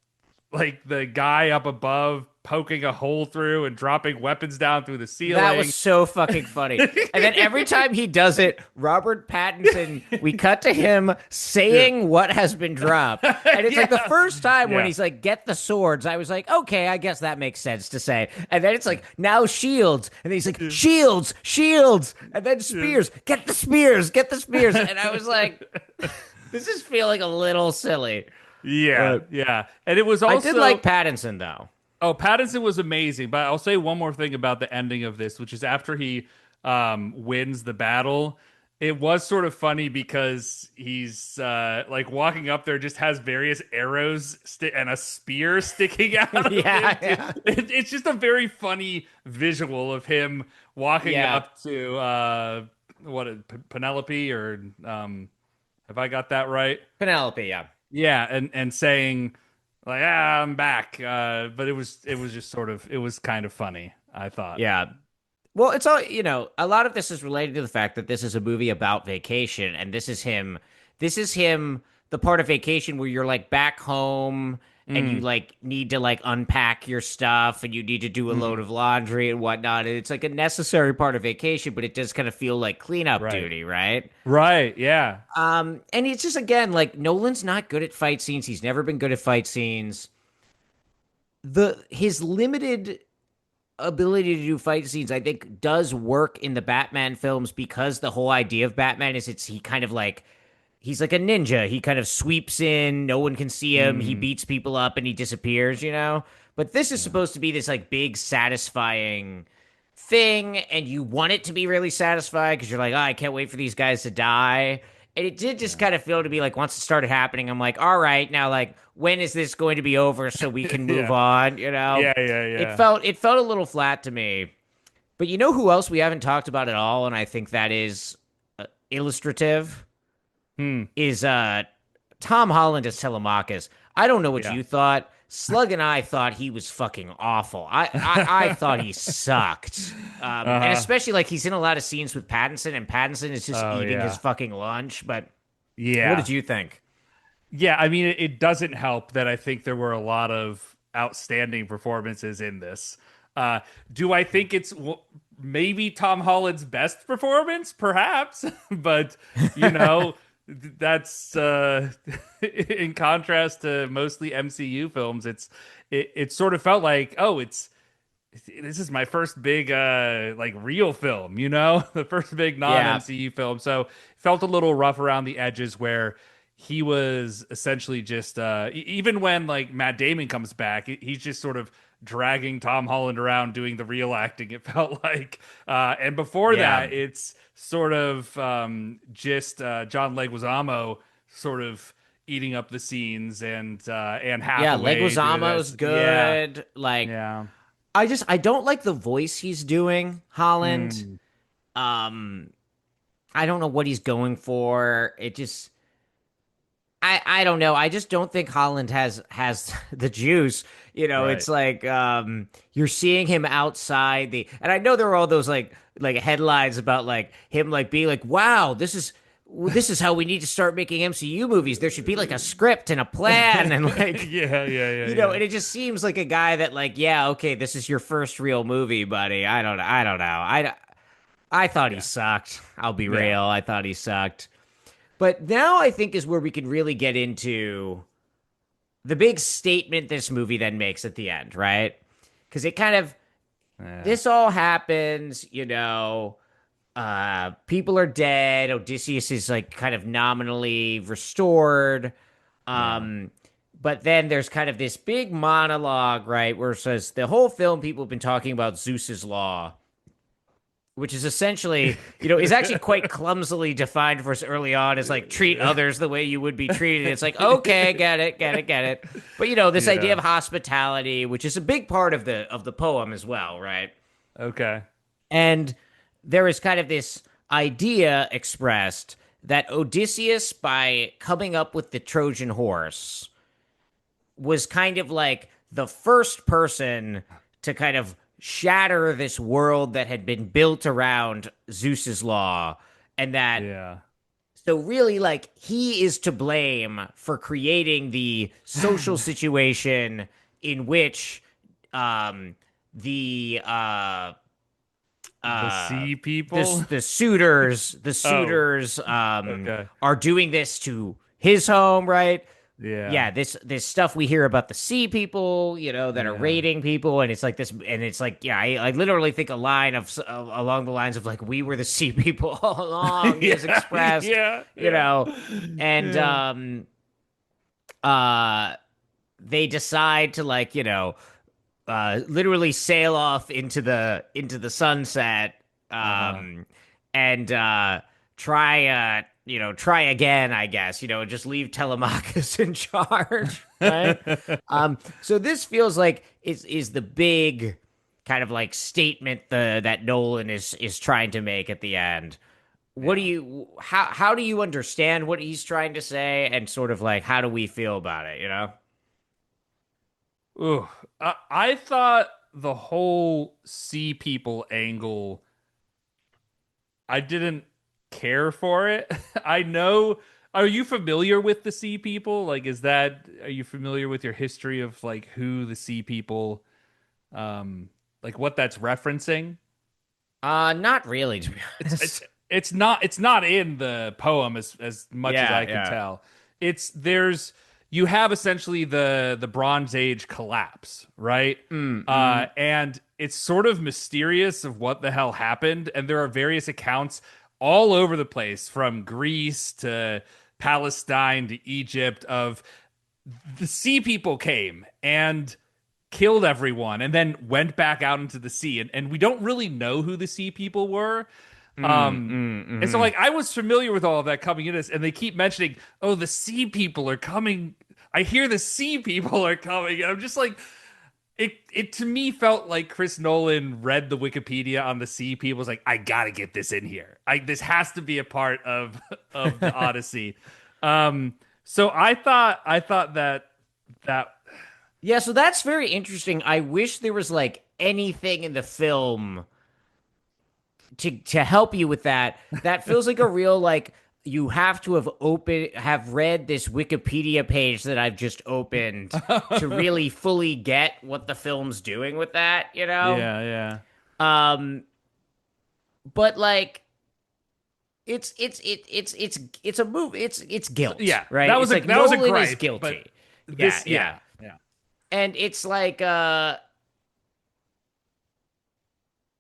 B: like, the guy up above poking a hole through and dropping weapons down through the ceiling.
C: That was so fucking funny. And then every time he does it, Robert Pattinson, we cut to him saying what has been dropped. And it's like the first time when
B: Yeah.
C: he's like, get the swords, I was like, okay, I guess that makes sense to say. And then it's like, now shields. And then he's like, shields, shields. And then spears, get the spears, get the spears. And I was like, this is feeling a little silly.
B: Yeah, yeah. And it was
C: I
B: also
C: did like Pattinson, though.
B: Oh, Pattinson was amazing, but I'll say one more thing about the ending of this, which is after he wins the battle. It was sort of funny because he's like walking up there, just has various arrows and a spear sticking out of
C: Yeah,
B: him.
C: yeah.
B: It's just a very funny visual of him walking
C: Yeah.
B: up to Penelope, or have I got that right?
C: Penelope, yeah.
B: Yeah, and saying like, I'm back. But it was just sort of, it was kind of funny, I thought.
C: Yeah. Well, it's all, a lot of this is related to the fact that this is a movie about vacation, and this is him, the part of vacation where you're like back home and you
B: Mm,
C: like need to like unpack your stuff and you need to do a load
B: mm,
C: of laundry and whatnot. And it's like a necessary part of vacation, but it does kind of feel like cleanup
B: right.
C: duty, right?
B: Right. Yeah.
C: And it's just again like Nolan's not good at fight scenes. He's never been good at fight scenes. The his limited ability to do fight scenes, I think, does work in the Batman films because the whole idea of Batman is it's he kind of like he's like a ninja. He kind of sweeps in, no one can see him. He
B: Mm,
C: beats people up and he disappears, you know? But this is
B: yeah.
C: supposed to be this like big satisfying thing and you want it to be really satisfying because you're like, oh, I can't wait for these guys to die. And it did just
B: Yeah.
C: kind of feel to be like once it started happening, I'm like, all right, now like when is this going to be over so we can move
B: Yeah.
C: on? You know,
B: Yeah. Yeah. Yeah.
C: it felt a little flat to me. But you know who else we haven't talked about at all, and I think that is illustrative
B: Hmm.
C: is Tom Holland as Telemachus. I don't know what
B: Yeah.
C: you thought. Slug and I thought he was fucking awful. I thought he sucked. And
B: Uh-huh.
C: especially like he's in a lot of scenes with Pattinson, and Pattinson is just
B: Oh
C: eating his
B: yeah.
C: fucking lunch. But what did
B: Yeah.
C: you think?
B: Yeah, I mean, it doesn't help that I think there were a lot of outstanding performances in this. Do I think it's maybe Tom Holland's best performance? Perhaps, but you know, that's in contrast to mostly MCU films. It sort of felt like, oh, this is my first big like real film, you know, the first big
C: Yeah,
B: non-MCU film. So it felt a little rough around the edges where he was essentially just even when like Matt Damon comes back, he's just sort of dragging Tom Holland around doing the real acting, it felt like. And before
C: yeah,
B: that, it's sort of just John Leguizamo sort of eating up the scenes and Anne
C: yeah.
B: Hathaway doing
C: Leguizamo's
B: this. Yeah.
C: good. Like
B: Yeah.
C: I don't like the voice he's doing. Holland.
B: Mm.
C: Um, I don't know what he's going for. It just I don't know. I just don't think Holland has the juice. You know,
B: Right.
C: it's like you're seeing him outside the and I know there are all those like headlines about like him like being like, wow, this is how we need to start making MCU movies. There should be like a script and a plan and like
B: Yeah, yeah, yeah,
C: you know,
B: yeah.
C: and it just seems like a guy that like, yeah, okay, this is your first real movie, buddy. I don't know. I thought he
B: Yeah.
C: sucked. I'll be
B: Yeah.
C: real. I thought he sucked. But now I think is where we can really get into the big statement this movie then makes at the end, right? Because it kind of
B: Yeah.
C: this all happens, you know. People are dead. Odysseus is like kind of nominally restored.
B: Yeah.
C: Um, but then there's kind of this big monologue, right, where it says the whole film people have been talking about Zeus's law, which is essentially, you know, is actually quite clumsily defined for us early on as like treat others the way you would be treated. It's like, okay, get it, get it, get it. But you know, this idea
B: Yeah.
C: of hospitality, which is a big part of the poem as well, right?
B: Okay.
C: And there is kind of this idea expressed that Odysseus, by coming up with the Trojan horse, was kind of like the first person to kind of shatter this world that had been built around Zeus's law. And that,
B: Yeah.
C: so really, like, he is to blame for creating the social situation in which the
B: The
C: uh
B: sea people?
C: the
B: Oh,
C: suitors
B: okay.
C: are doing this to his home, right?
B: Yeah.
C: Yeah, this stuff we hear about the sea people, you know, that are
B: Yeah.
C: raiding people, and it's like this, and it's like, yeah, I literally think a line of along the lines of like, we were the sea people all along is
B: Yeah.
C: expressed,
B: Yeah.
C: you
B: Yeah.
C: know, and
B: Yeah.
C: uh, they decide to like, you know, literally sail off into the sunset,
B: Uh-huh.
C: and try you know try again, I guess, you know, just leave Telemachus in charge, right? So this feels like is the big kind of like statement that Nolan is trying to make at the end. What do
B: Yeah.
C: you how do you understand what he's trying to say, and sort of like how do we feel about it, you know?
B: Ooh. I thought the whole sea people angle, I didn't care for it. I know are you familiar with the Sea People? Like, are you familiar with your history of like who the Sea People, um, like what that's referencing?
C: Not really, to be
B: It's
C: honest.
B: it's not in the poem as much as
C: Yeah,
B: I can
C: yeah.
B: tell. It's there's you have essentially the Bronze Age collapse, right? And it's sort of mysterious of what the hell happened, and there are various accounts all over the place, from Greece to Palestine to Egypt, of the Sea People came and killed everyone and then went back out into the sea, and we don't really know who the Sea People were. And so like I was familiar with all of that coming in this, and they keep mentioning, oh, the Sea People are coming. I hear the Sea People are coming. And I'm just like, it to me felt like Chris Nolan read the Wikipedia on the Sea People, was like, I gotta get this in here. This has to be a part of the Odyssey. So I thought that
C: Yeah, so that's very interesting. I wish there was like anything in the film to help you with that. That feels like a real like you have to have read this Wikipedia page that I've just opened to really fully get what the film's doing with that, you know?
B: yeah, yeah.
C: Um but like it's a move. It's
B: So,
C: guilt,
B: yeah,
C: right? It's like
B: that was a
C: Nolan is
B: gripe, but
C: guilty. Yeah,
B: this,
C: yeah.
B: yeah, yeah,
C: And it's like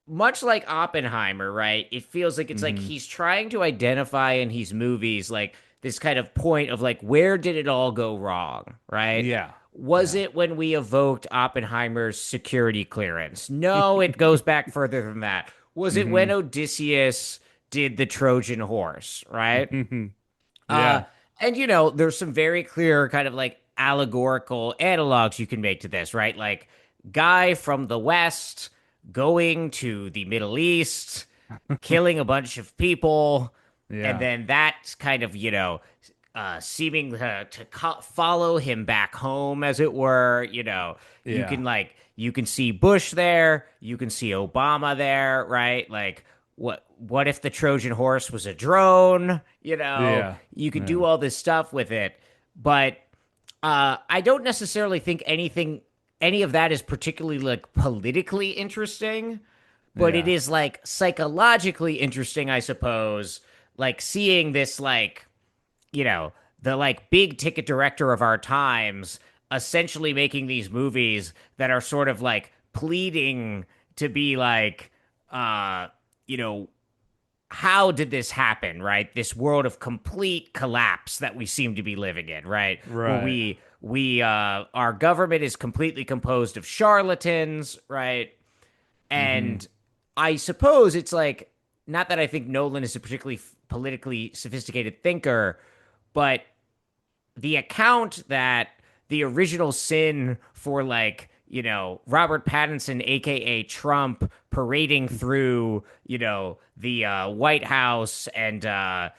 C: much like Oppenheimer, right? It feels like it's like
B: hmm
C: he's trying to identify in his movies like this kind of point of like where did it all go wrong, right?
B: yeah,
C: Was
B: yeah.
C: it when we evoked Oppenheimer's security clearance? No, it goes back further than that. Was it when
B: hmm
C: Odysseus did the Trojan horse, right? Uh,
B: yeah,
C: and there's some very clear kind of like allegorical analogs you can make to this, right? Like guy from the West going to the Middle East, killing a bunch of people, and
B: yeah,
C: then that kind of, seeming to follow him back home, as it were.
B: yeah,
C: You can see Bush there, you can see Obama there, right? Like, what if the Trojan horse was a drone?
B: yeah,
C: You could
B: yeah,
C: do all this stuff with it, but I don't necessarily think any of that is particularly like politically interesting, but it
B: yeah,
C: is like psychologically interesting, I suppose. Like seeing this, like, you know, the like big ticket director of our times essentially making these movies that are sort of like pleading to be like, uh, you know, how did this happen, right? This world of complete collapse that we seem to be living in, right? Where
B: right.
C: our government is completely composed of charlatans, right?
B: hmm
C: And I suppose it's like, not that I think Nolan is a particularly politically sophisticated thinker, but the account that the original sin for, like, Robert Pattinson, aka Trump, parading through, the White House and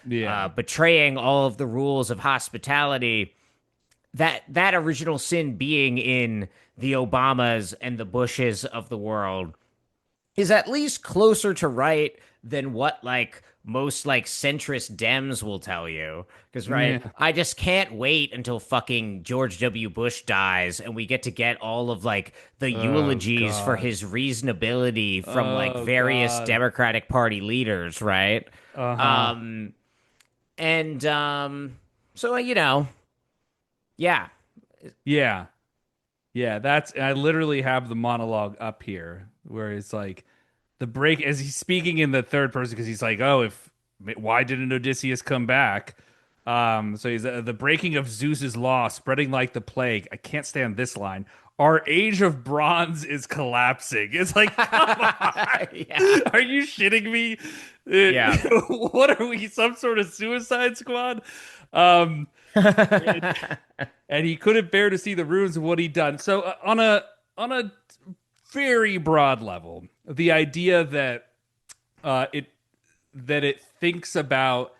B: Yeah,
C: betraying all of the rules of hospitality, that original sin being in the Obamas and the Bushes of the world is at least closer to right than what like most like centrist Dems will tell you. Because, right,
B: yeah.
C: I just can't wait until fucking George W. Bush dies and we get to get all of like the
B: Oh
C: eulogies for
B: God.
C: his reasonability from like
B: Oh
C: various
B: God.
C: Democratic Party leaders, right?
B: Uh-huh.
C: Um and so yeah.
B: Yeah. Yeah, that's I literally have the monologue up here where it's like the break as he's speaking in the third person, because he's like, "Oh, if why didn't Odysseus come back?" So he's the breaking of Zeus's law spreading like the plague. I can't stand this line. Our age of bronze is collapsing. It's like, come on.
C: Yeah.
B: Are you shitting me?
C: Yeah.
B: What are we, some sort of suicide squad? Um, and he couldn't bear to see the ruins of what he'd done. So on a very broad level, the idea that it that it thinks about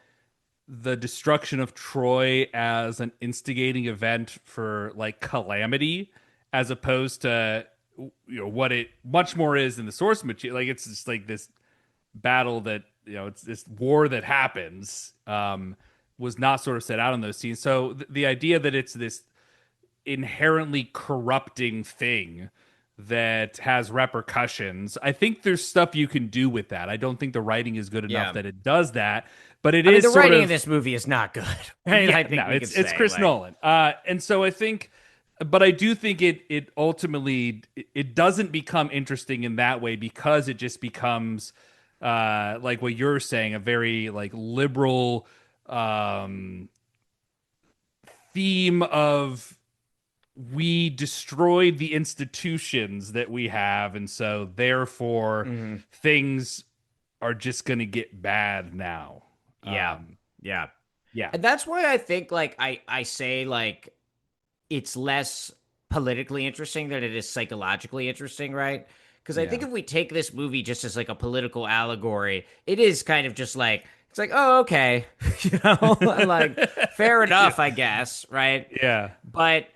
B: the destruction of Troy as an instigating event for like calamity, as opposed to what it much more is in the source material. Like it's just like this battle that it's this war that happens. was not sort of set out in those scenes. So the idea that it's this inherently corrupting thing that has repercussions, I think there's stuff you can do with that. I don't think the writing is good enough
C: Yeah.
B: that it does that, but it
C: I mean,
B: is
C: the
B: sort
C: writing in
B: of
C: this movie is not good. Right?
B: yeah,
C: I think
B: no,
C: we could
B: it's
C: say
B: Chris
C: like,
B: Nolan. And so I think, but I do think it ultimately it doesn't become interesting in that way because it just becomes like what you're saying, a very like liberal um theme of we destroyed the institutions that we have, and so therefore
C: mhm.
B: things are just going to get bad now.
C: Yeah, yeah.
B: Yeah,
C: And that's why I think like I say like it's less politically interesting than it is psychologically interesting, right? Because I think
B: yeah,
C: if we take this movie just as like a political allegory, it is kind of just like it's like, oh, okay, like fair
B: yeah,
C: enough, I guess, right?
B: yeah,
C: But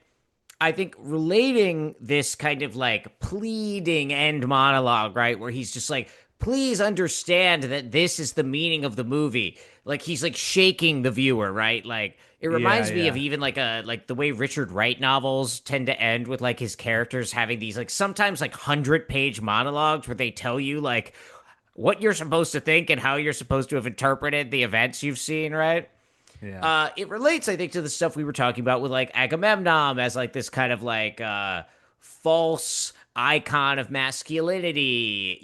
C: I think relating this kind of like pleading end monologue, right, where he's just like, please understand that this is the meaning of the movie. Like he's like shaking the viewer, right? Like it
B: yeah,
C: reminds me of
B: yeah.
C: even like the way Richard Wright novels tend to end with like his characters having these like sometimes like 100-page monologues where they tell you like what you're supposed to think and how you're supposed to have interpreted the events you've seen, right?
B: Yeah.
C: It relates, I think, to the stuff we were talking about with like Agamemnon as like this kind of like false icon of masculinity,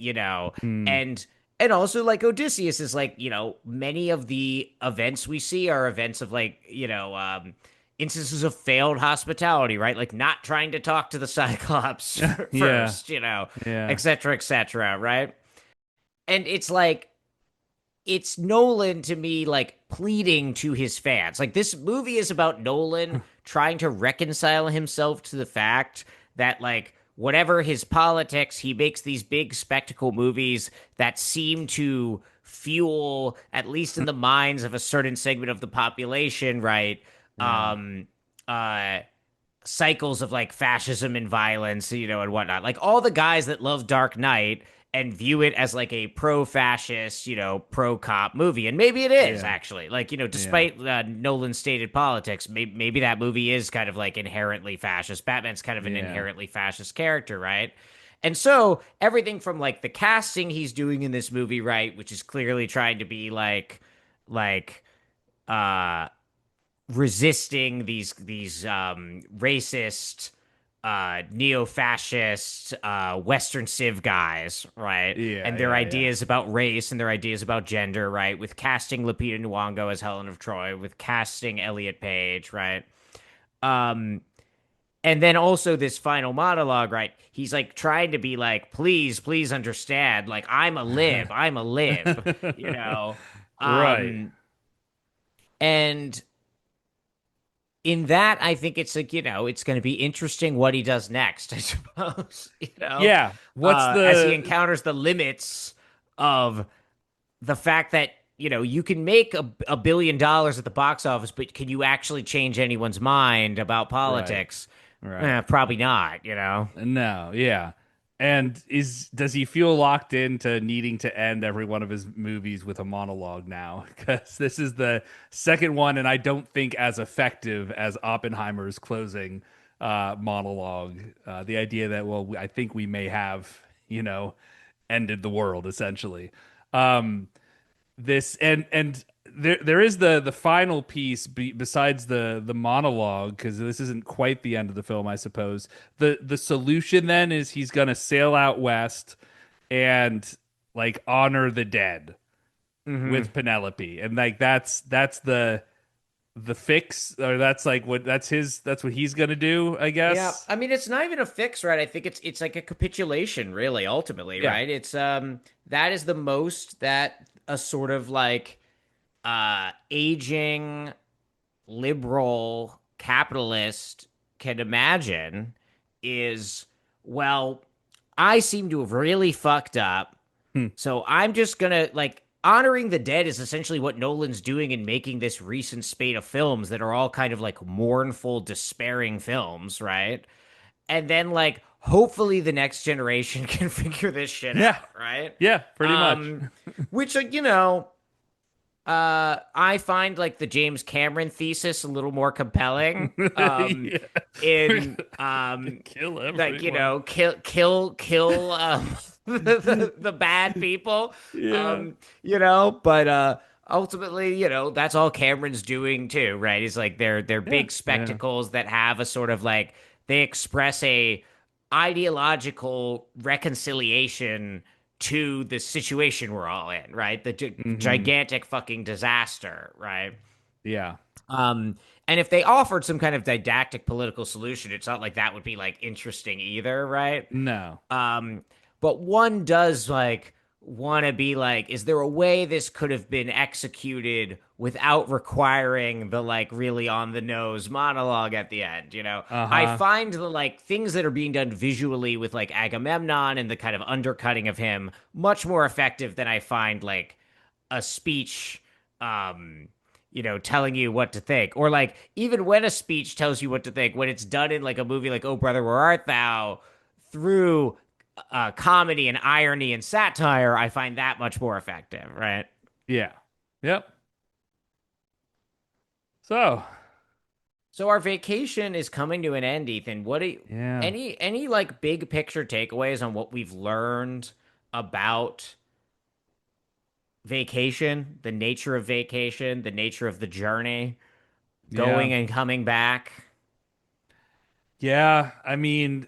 B: Mm.
C: and also like Odysseus is like, many of the events we see are events of like, instances of failed hospitality, right? Like not trying to talk to the Cyclops
B: Yeah.
C: first,
B: Yeah.
C: et cetera, right? And it's like it's Nolan to me like pleading to his fans. Like this movie is about Nolan trying to reconcile himself to the fact that like whatever his politics, he makes these big spectacle movies that seem to fuel, at least in the minds of a certain segment of the population, right?
B: Yeah.
C: Um uh cycles of like fascism and violence, and whatnot. Like all the guys that love Dark Knight and view it as like a pro-fascist, pro-cop movie, and maybe it is
B: Yeah.
C: actually. Like,
B: Yeah.
C: despite Nolan's stated politics, maybe that movie is kind of like inherently fascist. Batman's kind of an
B: Yeah.
C: inherently fascist character, right? And so everything from like the casting he's doing in this movie, right, which is clearly trying to be like uh resisting these racist neo-fascist western civ guys, right,
B: Yeah.
C: and their
B: Yeah. Yeah.
C: ideas about race and their ideas about gender, right, with casting Lupita Nyong'o as Helen of Troy, with casting Elliot Page, right, um and then also this final monologue, right, he's like trying to be like, please understand, like I'm a lib, you know
B: Right.
C: um and in that, I think it's like, it's going to be interesting what he does next, I suppose,
B: Yeah. What's
C: as he
B: the
C: encounters the limits of the fact that, you can make a billion dollars at the box office, but can you actually change anyone's mind about
B: right.
C: politics?
B: Right.
C: Probably not,
B: No, yeah. And does he feel locked into needing to end every one of his movies with a monologue now? Because this is the second one, and I don't think as effective as Oppenheimer's closing monologue. The idea that, well, I think we may have, ended the world essentially. Um, this and there is the final piece besides the monologue, because this isn't quite the end of the film, I suppose. The solution then is he's gonna sail out west and like honor the dead
C: Hmm.
B: with Penelope, and like that's the fix, or that's like that's what he's gonna do, I
C: Yeah,
B: guess.
C: I mean, it's not even a fix, right? I think it's like a capitulation, really, ultimately,
B: Yeah.
C: right? It's that is the most that a sort of like aging liberal capitalist can imagine is, well, I seem to have really fucked up,
B: Hmm.
C: so I'm just gonna like honoring the dead is essentially what Nolan's doing in making this recent spate of films that are all kind of like mournful, despairing films, right? And then like hopefully the next generation can figure this shit
B: Yeah.
C: out, right?
B: Yeah, pretty much.
C: Um, which I find like the James Cameron thesis a little more compelling.
B: Yeah. We're
C: In
B: gonna kill
C: like
B: everyone.
C: kill the bad people.
B: Yeah.
C: But ultimately, that's all Cameron's doing too, right? Is like they're
B: Yeah.
C: big
B: Yeah.
C: spectacles that have a sort of like they express a ideological reconciliation to the situation we're all in, right? The
B: Hmm.
C: gigantic fucking disaster, right?
B: Yeah.
C: Um, and if they offered some kind of didactic political solution, it's not like that would be like interesting either, right?
B: No.
C: Um, but one does like want to be like, is there a way this could have been executed without requiring the like really on the nose monologue at the end? I
B: Uh-huh.
C: find the like things that are being done visually with like Agamemnon and the kind of undercutting of him much more effective than I find like a speech telling you what to think. Or like even when a speech tells you what to think, when it's done in like a movie like Oh Brother Where Art Thou, through comedy and irony and satire, I find that much more effective, right?
B: Yeah. Yep. So,
C: So our vacation is coming to an end, Ethan. What do you,
B: yeah.
C: any like big picture takeaways on what we've learned about vacation, the nature of vacation, the nature of the journey,
B: Yeah.
C: going and coming back?
B: Yeah. I mean,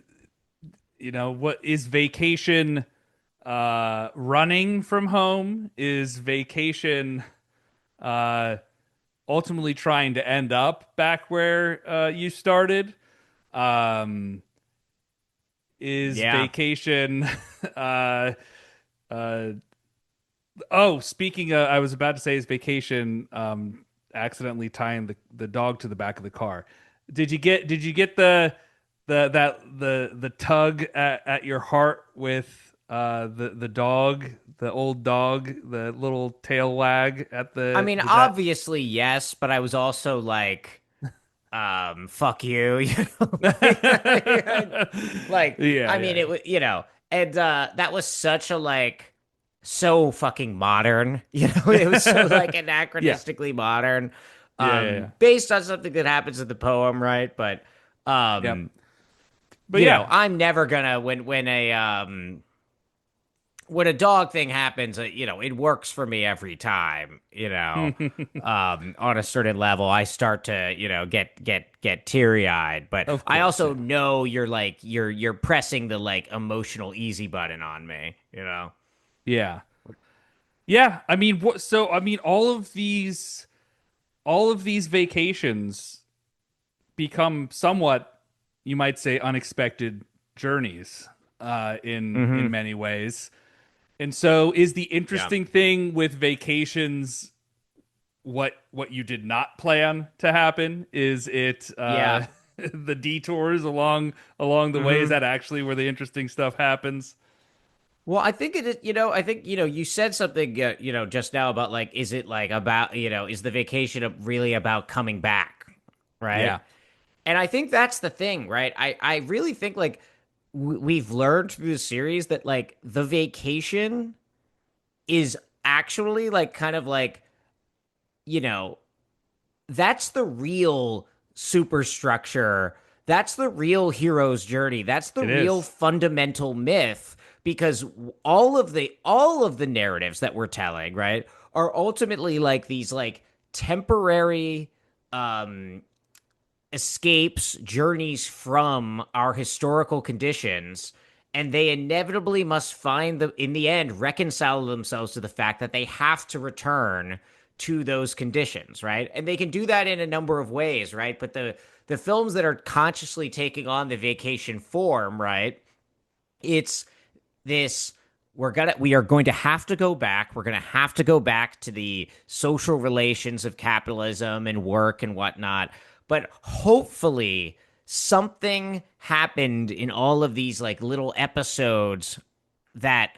B: what is vacation running from home? Is vacation uh ultimately trying to end up back where you started? Um is
C: Yeah.
B: vacation uh uh oh, speaking of, I was about to say is vacation accidentally tying the dog to the back of the car. Did you get the tug at your heart with the dog, the old dog, the little tail wag at
C: I
B: the
C: mean,
B: did that
C: obviously, yes, but I was also like, fuck you, like,
B: Yeah,
C: I mean,
B: yeah,
C: it was, and that was such a like, so fucking modern, it was so like
B: yeah,
C: anachronistically modern,
B: yeah, yeah, yeah.
C: based on something that happens in the poem, right? But,
B: Yep. But yeah,
C: I'm never gonna when a dog thing happens, it works for me every time. On a certain level, I start to, get teary eyed. But
B: of
C: I
B: course,
C: also
B: yeah.
C: know you're like you're pressing the like emotional easy button on me.
B: Yeah. Yeah, I mean, what? So, I mean, all of these vacations become somewhat, you might say, unexpected journeys, in
C: Mm-hmm.
B: many ways. And so, is the
C: Yeah.
B: interesting thing with vacations what you did not plan to happen? Is it
C: Yeah.
B: the detours along the way? Is
C: Mm-hmm.
B: that actually where the interesting stuff happens?
C: Well, I think it is, I think, you said something, just now about like, is it like about, is the vacation really about coming back? Right.
B: Yeah.
C: And I think that's the thing, right? I really think like we've learned through the series that like the vacation is actually like kind of like, you know, that's the real superstructure. That's the real hero's journey. That's the
B: It
C: real
B: is.
C: fundamental myth because all of the narratives that we're telling, right, are ultimately like these like temporary um escapes, journeys from our historical conditions, and they inevitably must find in the end, reconcile themselves to the fact that they have to return to those conditions, right? And they can do that in a number of ways, right? But the films that are consciously taking on the vacation form, right? It's this we are going to have to go back. We're going to have to go back to the social relations of capitalism and work and whatnot. But hopefully something happened in all of these like little episodes that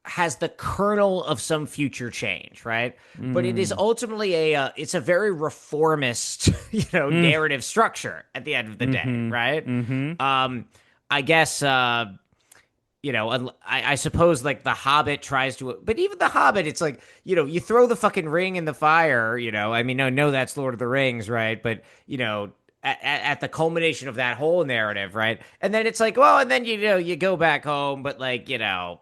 C: has the kernel of some future change, right? But it is
B: Mm.
C: ultimately it's a very reformist,
B: Mm.
C: narrative structure at the end of the day,
B: Mm-hmm.
C: right?
B: Mm-hmm.
C: I guess I suppose like the Hobbit tries to, but even the Hobbit, it's like, you throw the fucking ring in the fire, I mean, no, that's Lord of the Rings, right? But, at the culmination of that whole narrative, right? And then it's like, well, and then, you go back home, but like, there's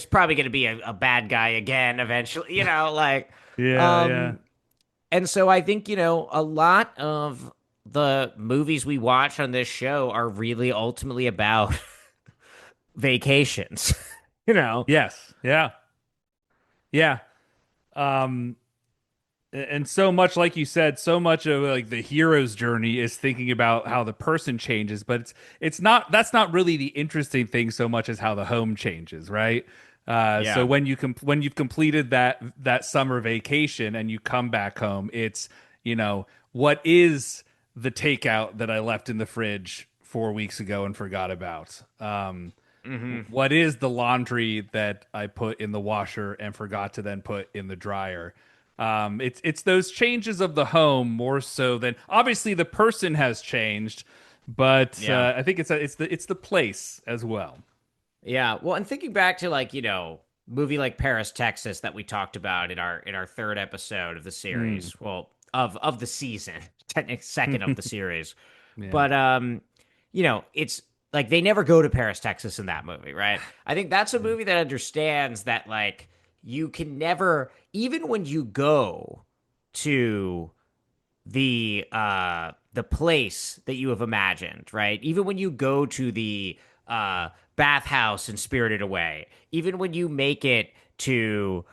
C: probably gonna be a bad guy again eventually, like,
B: Yeah, yeah.
C: um, and so I think, a lot of the movies we watch on this show are really ultimately about vacations, you know?
B: Yes. Yeah. Yeah. Um, and so much, like you said, so much of like the hero's journey is thinking about how the person changes, but it's not that's not really the interesting thing so much as how the home changes, right? So
C: Yeah.
B: when when you've completed that summer vacation and you come back home, it's what is the takeout that I left in the fridge 4 weeks ago and forgot about?
C: Hmm.
B: What is the laundry that I put in the washer and forgot to then put in the dryer? It's those changes of the home more so than obviously the person has changed, but
C: Yeah.
B: I think it's the place as well.
C: Yeah. Well, and thinking back to like, movie like Paris, Texas that we talked about in our third episode of the
B: Mm.
C: series. Well, of the season, technically second of the series.
B: Yeah.
C: But it's like they never go to Paris, Texas in that movie, right? I think that's a movie that understands that like you can never, even when you go to the place that you have imagined, right? Even when you go to the bathhouse in Spirited Away, even when you make it to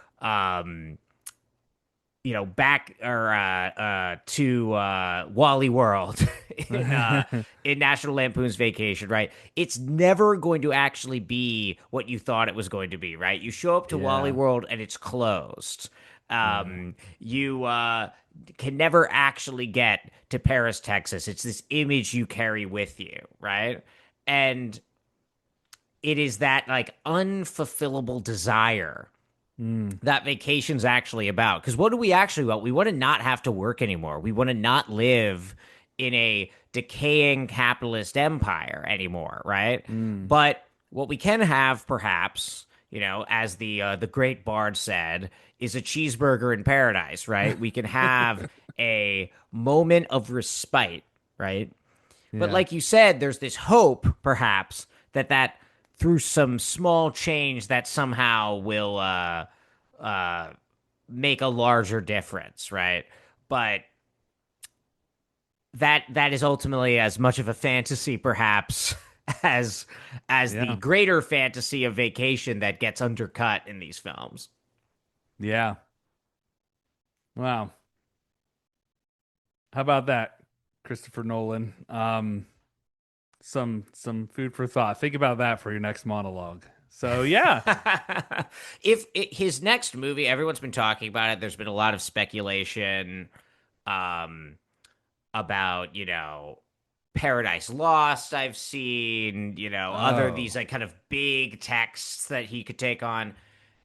C: back or to Wally World in National Lampoon's Vacation, right? It's never going to actually be what you thought it was going to be, right? You show up to Wally
B: Yeah.
C: World and it's closed.
B: Yeah.
C: You can never actually get to Paris, Texas. It's this image you carry with you, right? And it is that like unfulfillable desire
B: Mm.
C: that vacation's actually about. Because what do we actually want? We want to not have to work anymore. We want to not live in a decaying capitalist empire anymore, right?
B: Mm.
C: But what we can have, perhaps, as the great bard said, is a cheeseburger in paradise, right? We can have a moment of respite, right? But
B: Yeah.
C: like you said, there's this hope, perhaps, that through some small change that somehow will uh, make a larger difference, right? But that is ultimately as much of a fantasy, perhaps, as the
B: Yeah.
C: greater fantasy of vacation that gets undercut in these films.
B: Yeah. Wow. How about that, Christopher Nolan? Some food for thought. Think about that for your next monologue. So yeah.
C: His next movie, everyone's been talking about it. There's been a lot of speculation um, about Paradise Lost. I've seen other these
B: Oh.
C: like kind of big texts that he could take on.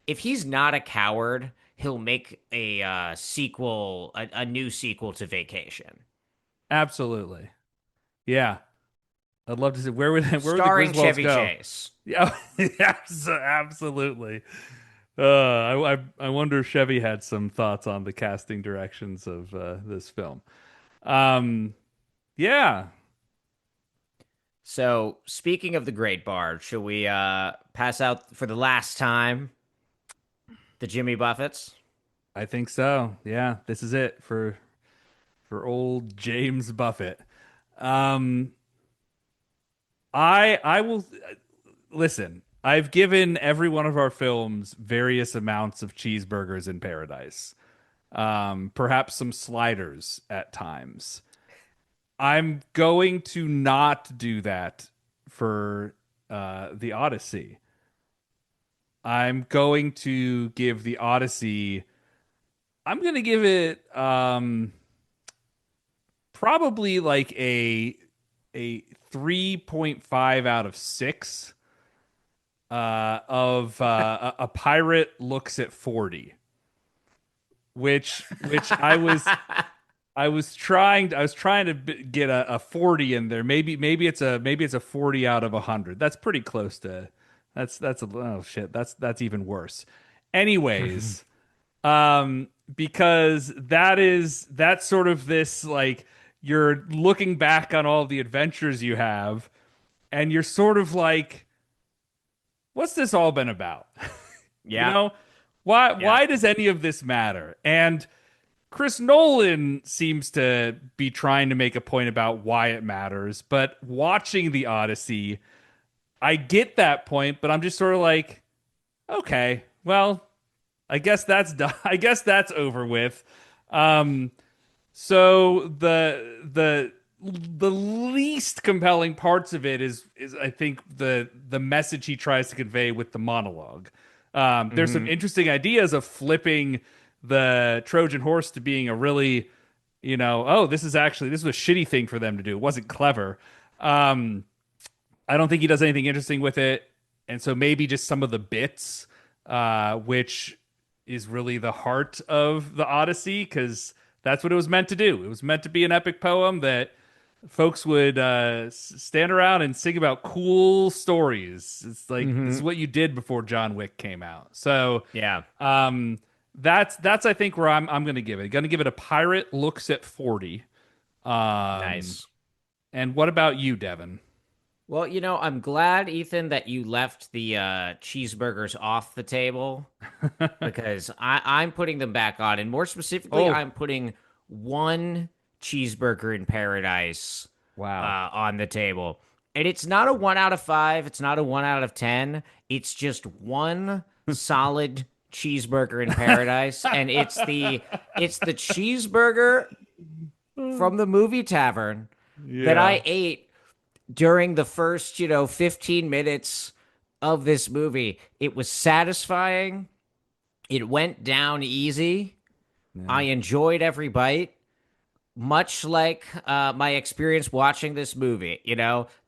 C: If he's not a coward, he'll make a sequel, a new sequel to Vacation,
B: Absolutely. Yeah. I'd love to see where would the
C: starring
B: Griswolds
C: Chevy
B: go?
C: Chase.
B: Yeah, yes, absolutely. I wonder if Chevy had some thoughts on the casting directions of this film. Um, yeah,
C: So, speaking of the Great Bard, shall we pass out for the last time the Jimmy Buffetts?
B: I think so. Yeah, this is it for old James Buffett. Um, I will listen. I've given every one of our films various amounts of cheeseburgers in paradise. Perhaps some sliders at times. I'm going to not do that for the Odyssey. I'm going to give the Odyssey. I'm going to give it probably like a 3.5 out of 6 of a pirate looks at 40, which I was trying to get a 40 in there. Maybe it's a 40 out of 100. That's pretty close to. That's a oh shit. That's even worse. Anyways, because that's sort of this like you're looking back on all the adventures you have, and you're sort of like, what's this all been about? You
C: Yeah.
B: know, why
C: Yeah.
B: why does any of this matter? And Chris Nolan seems to be trying to make a point about why it matters, but watching the Odyssey, I get that point, but I'm just sort of like, okay, well, I guess that's done. I guess that's over with. Um, so the least compelling parts of it is I think the message he tries to convey with the monologue. There's some
C: Hmm.
B: interesting ideas of flipping the Trojan horse to being a really, oh, this was a shitty thing for them to do. It wasn't clever. Um, I don't think he does anything interesting with it, and so maybe just some of the bits, which is really the heart of the Odyssey, because that's what it was meant to do. It was meant to be an epic poem that folks would stand around and sing about cool stories. It's like this is
C: Hmm.
B: what you did before John Wick came out. So
C: Yeah.
B: um, that's I think where I'm going to give it. Going to give it a pirate looks at 40. Um,
C: Nice.
B: and what about you, Devin?
C: Well, I'm glad, Ethan, that you left the cheeseburgers off the table because I'm putting them back on. And more specifically,
B: Oh,
C: I'm putting one cheeseburger in paradise
B: wow.
C: on the table. And it's not a 1 out of 5. It's not a 1 out of 10. It's just one solid cheeseburger in paradise. And it's the cheeseburger from the movie tavern that
B: Yeah.
C: I ate during the first, 15 minutes of this movie. It was satisfying. It went down easy. I
B: Yeah.
C: enjoyed every bite, much like my experience watching this movie.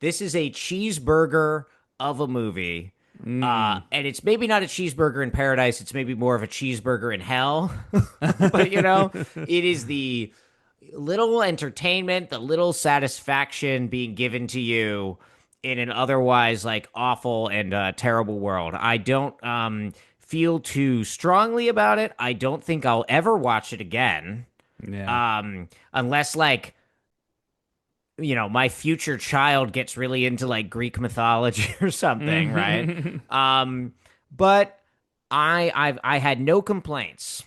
C: This is a cheeseburger of a movie.
B: Mm.
C: And it's maybe not a cheeseburger in paradise. It's maybe more of a cheeseburger in hell. But, it is the little entertainment, the little satisfaction being given to you in an otherwise like awful and terrible world. I don't feel too strongly about it. I don't think I'll ever watch it again,
B: Yeah.
C: unless like my future child gets really into like Greek mythology or something, right? Um, but I had no complaints,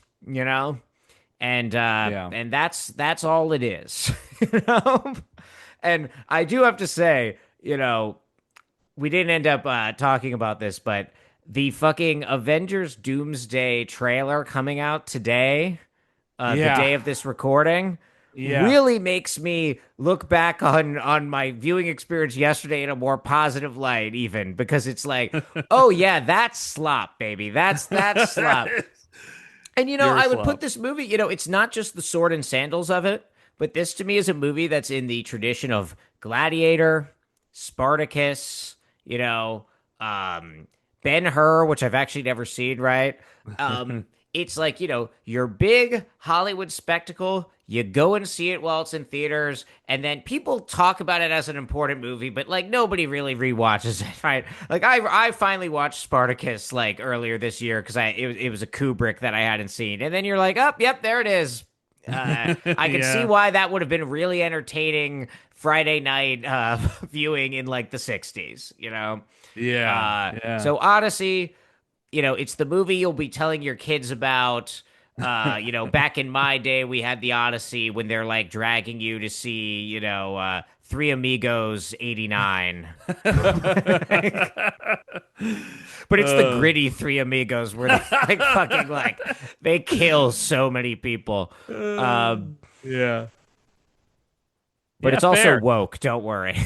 C: and
B: Yeah.
C: that's all it is, you know. And I do have to say, we didn't end up talking about this, but the fucking Avengers Doomsday trailer coming out today, the
B: Yeah.
C: day of this recording,
B: Yeah.
C: really makes me look back on my viewing experience yesterday in a more positive light, even because it's like, oh yeah, that's slop, baby. That's slop. And
B: Pure
C: I would put
B: slop.
C: this movie, it's not just the sword and sandals of it, but this to me is a movie that's in the tradition of Gladiator, Spartacus, um, Ben Hur, which I've actually never seen, right? It's like, your big Hollywood spectacle. You go and see it while it's in theaters, and then people talk about it as an important movie, but like nobody really rewatches it, right? Like I finally watched Spartacus like earlier this year because it was a Kubrick that I hadn't seen, and then you're like, oh, yep, there it is. I can see
B: Yeah.
C: why that would have been really entertaining Friday night viewing in like the '60s,
B: Yeah. Yeah.
C: So Odyssey, it's the movie you'll be telling your kids about. Back in my day, we had the Odyssey when they're like dragging you to see, Three Amigos '89. But it's the
B: Uh,
C: gritty Three Amigos where they like fucking like they kill so many people. Um,
B: yeah.
C: but
B: Yeah,
C: it's also
B: fair.
C: woke. Don't worry.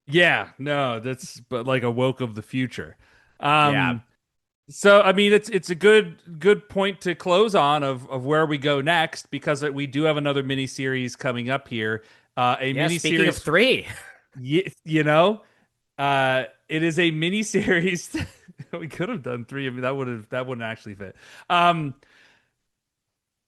B: Yeah, no, that's but like a woke of the future.
C: Yeah.
B: Um, so I mean it's a good point to close on of where we go next because we do have another mini series coming up here. A
C: Yeah.
B: mini
C: Speaking of
B: series,
C: three,
B: it is a mini series. We could have done three. I mean that wouldn't actually fit. Um,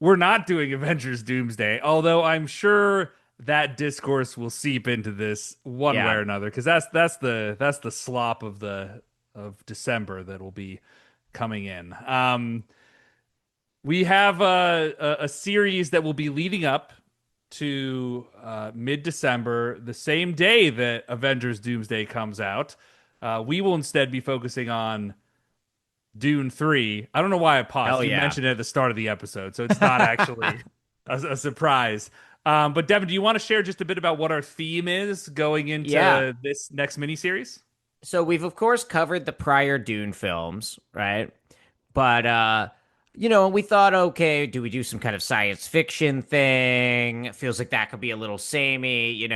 B: we're not doing Avengers Doomsday, although I'm sure that discourse will seep into this one way or another, because that's the slop of December that will be coming in. We have a series that will be leading up to mid-December, the same day that Avengers Doomsday comes out. We will instead be focusing on Dune 3. I don't know why I paused.
C: Hell
B: You
C: yeah.
B: mentioned it at the start of the episode, so it's not actually a surprise. But Devin, do you want to share just a bit about what our theme is going into this next miniseries?
C: So we've of course covered the prior Dune films, right? But we thought, okay, do we do some kind of science fiction thing? It feels like that could be a little samey,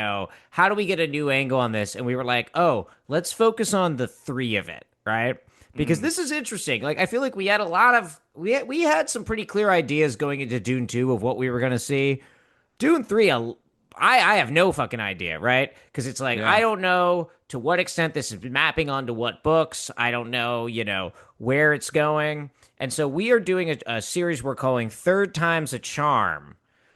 C: How do we get a new angle on this? And we were like, oh, let's focus on the three of it, right? Because this is interesting. Like, I feel like we had we had some pretty clear ideas going into Dune 2 of what we were going to see. Dune 3, I have no fucking idea, right? Because it's like, I don't know to what extent this is mapping onto what books. I don't know, where it's going. And so we are doing a series we're calling Third Time's a Charm,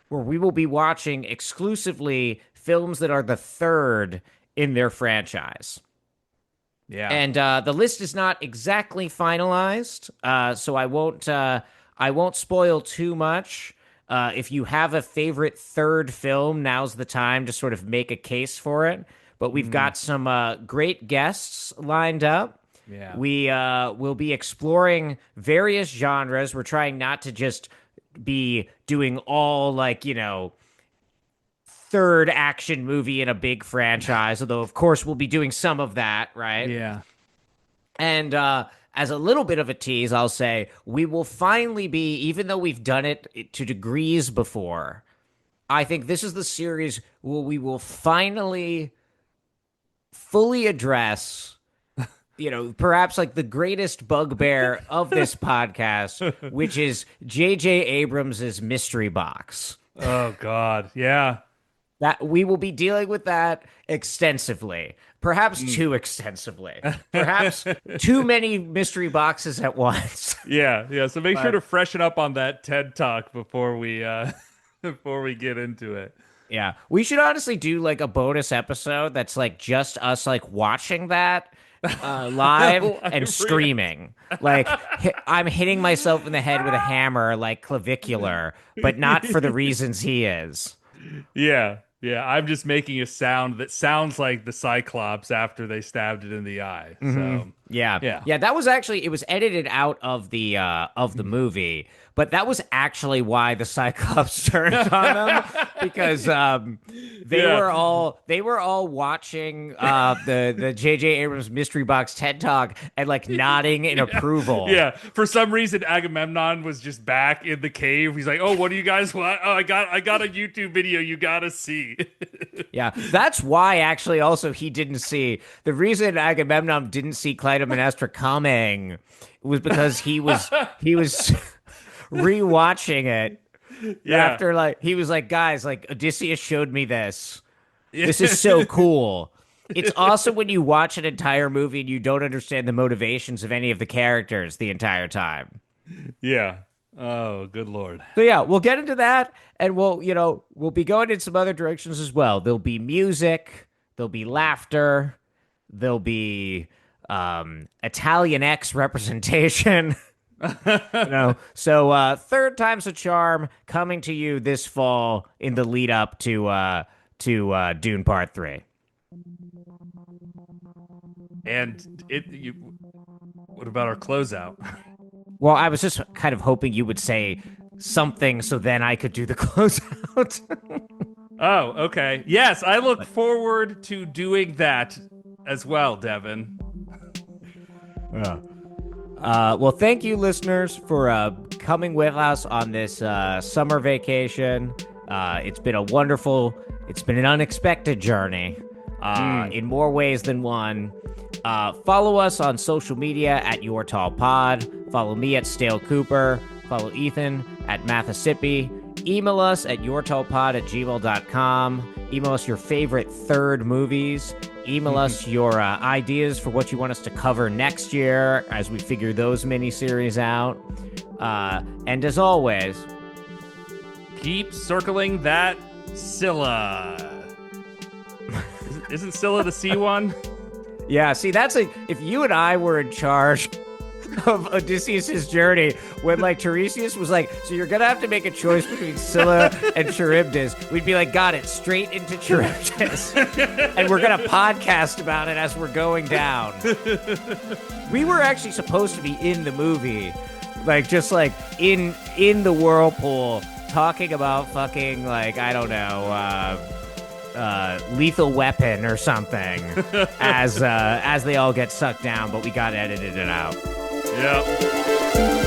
C: where we will be watching exclusively films that are the third in their franchise.
B: Yeah.
C: And the list is not exactly finalized, so I won't spoil too much. If you have a favorite third film, now's the time to sort of make a case for it. But we've got some great guests lined up.
B: Yeah.
C: We will be exploring various genres. We're trying not to just be doing all third action movie in a big franchise, although of course we'll be doing some of that, right?
B: Yeah.
C: And as a little bit of a tease, I'll say we will finally be, even though we've done it to degrees before, I think this is the series where we will finally fully address, perhaps like the greatest bugbear of this podcast, which is J.J. Abrams's mystery box.
B: Oh, God. Yeah.
C: That we will be dealing with that extensively, perhaps too extensively, perhaps too many mystery boxes at once.
B: Yeah. So make sure to freshen up on that TED Talk before we get into it.
C: Yeah, we should honestly do like a bonus episode that's like just us like watching that live and screaming. Like I'm hitting myself in the head with a hammer, like clavicular, but not for the reasons he is.
B: Yeah. I'm just making a sound that sounds like the Cyclops after they stabbed it in the eye. So
C: Yeah. That was actually, it was edited out of the movie, but that was actually why the Cyclops turned on them, because they were all watching the J.J. Abrams mystery box TED Talk and like nodding in approval.
B: Yeah, for some reason Agamemnon was just back in the cave. He's like, "Oh, what do you guys want? Oh, I got a YouTube video you gotta see."
C: Yeah, that's why actually also he didn't see, the reason Agamemnon didn't see Clytemnestra coming was because he was rewatching it after, like, he was like, guys, like Odysseus showed me this. This is so cool. It's awesome when you watch an entire movie and you don't understand the motivations of any of the characters the entire time.
B: Yeah. Oh, good Lord.
C: So yeah, we'll get into that, and we'll be going in some other directions as well. There'll be music, there'll be laughter, there'll be Italian X representation. So Third Time's a Charm coming to you this fall in the lead up to Dune Part 3.
B: And what about our closeout?
C: Well, I was just kind of hoping you would say something so then I could do the closeout.
B: Oh, okay. Yes, I look forward to doing that as well, Devin.
C: Yeah. Well, thank you, listeners, for coming with us on this summer vacation. It's been an unexpected journey in more ways than one. Follow us on social media at YourTallPod. Follow me at Stale Cooper. Follow Ethan at Mathesippi. Email us at yourtallpod@gmail.com. Email us your favorite third movies. Email us your ideas for what you want us to cover next year as we figure those miniseries out. And as always,
B: keep circling that Scylla. Isn't Scylla the sea one?
C: Yeah, see, that's if you and I were in charge of Odysseus' journey, when like Tiresias was like, so you're gonna have to make a choice between Scylla and Charybdis, we'd be like, got it, straight into Charybdis. And we're gonna podcast about it as we're going down. We were actually supposed to be in the movie, like just like in the whirlpool, talking about fucking like, I don't know, Lethal Weapon or something as they all get sucked down, but we got edited it out.
B: Yep.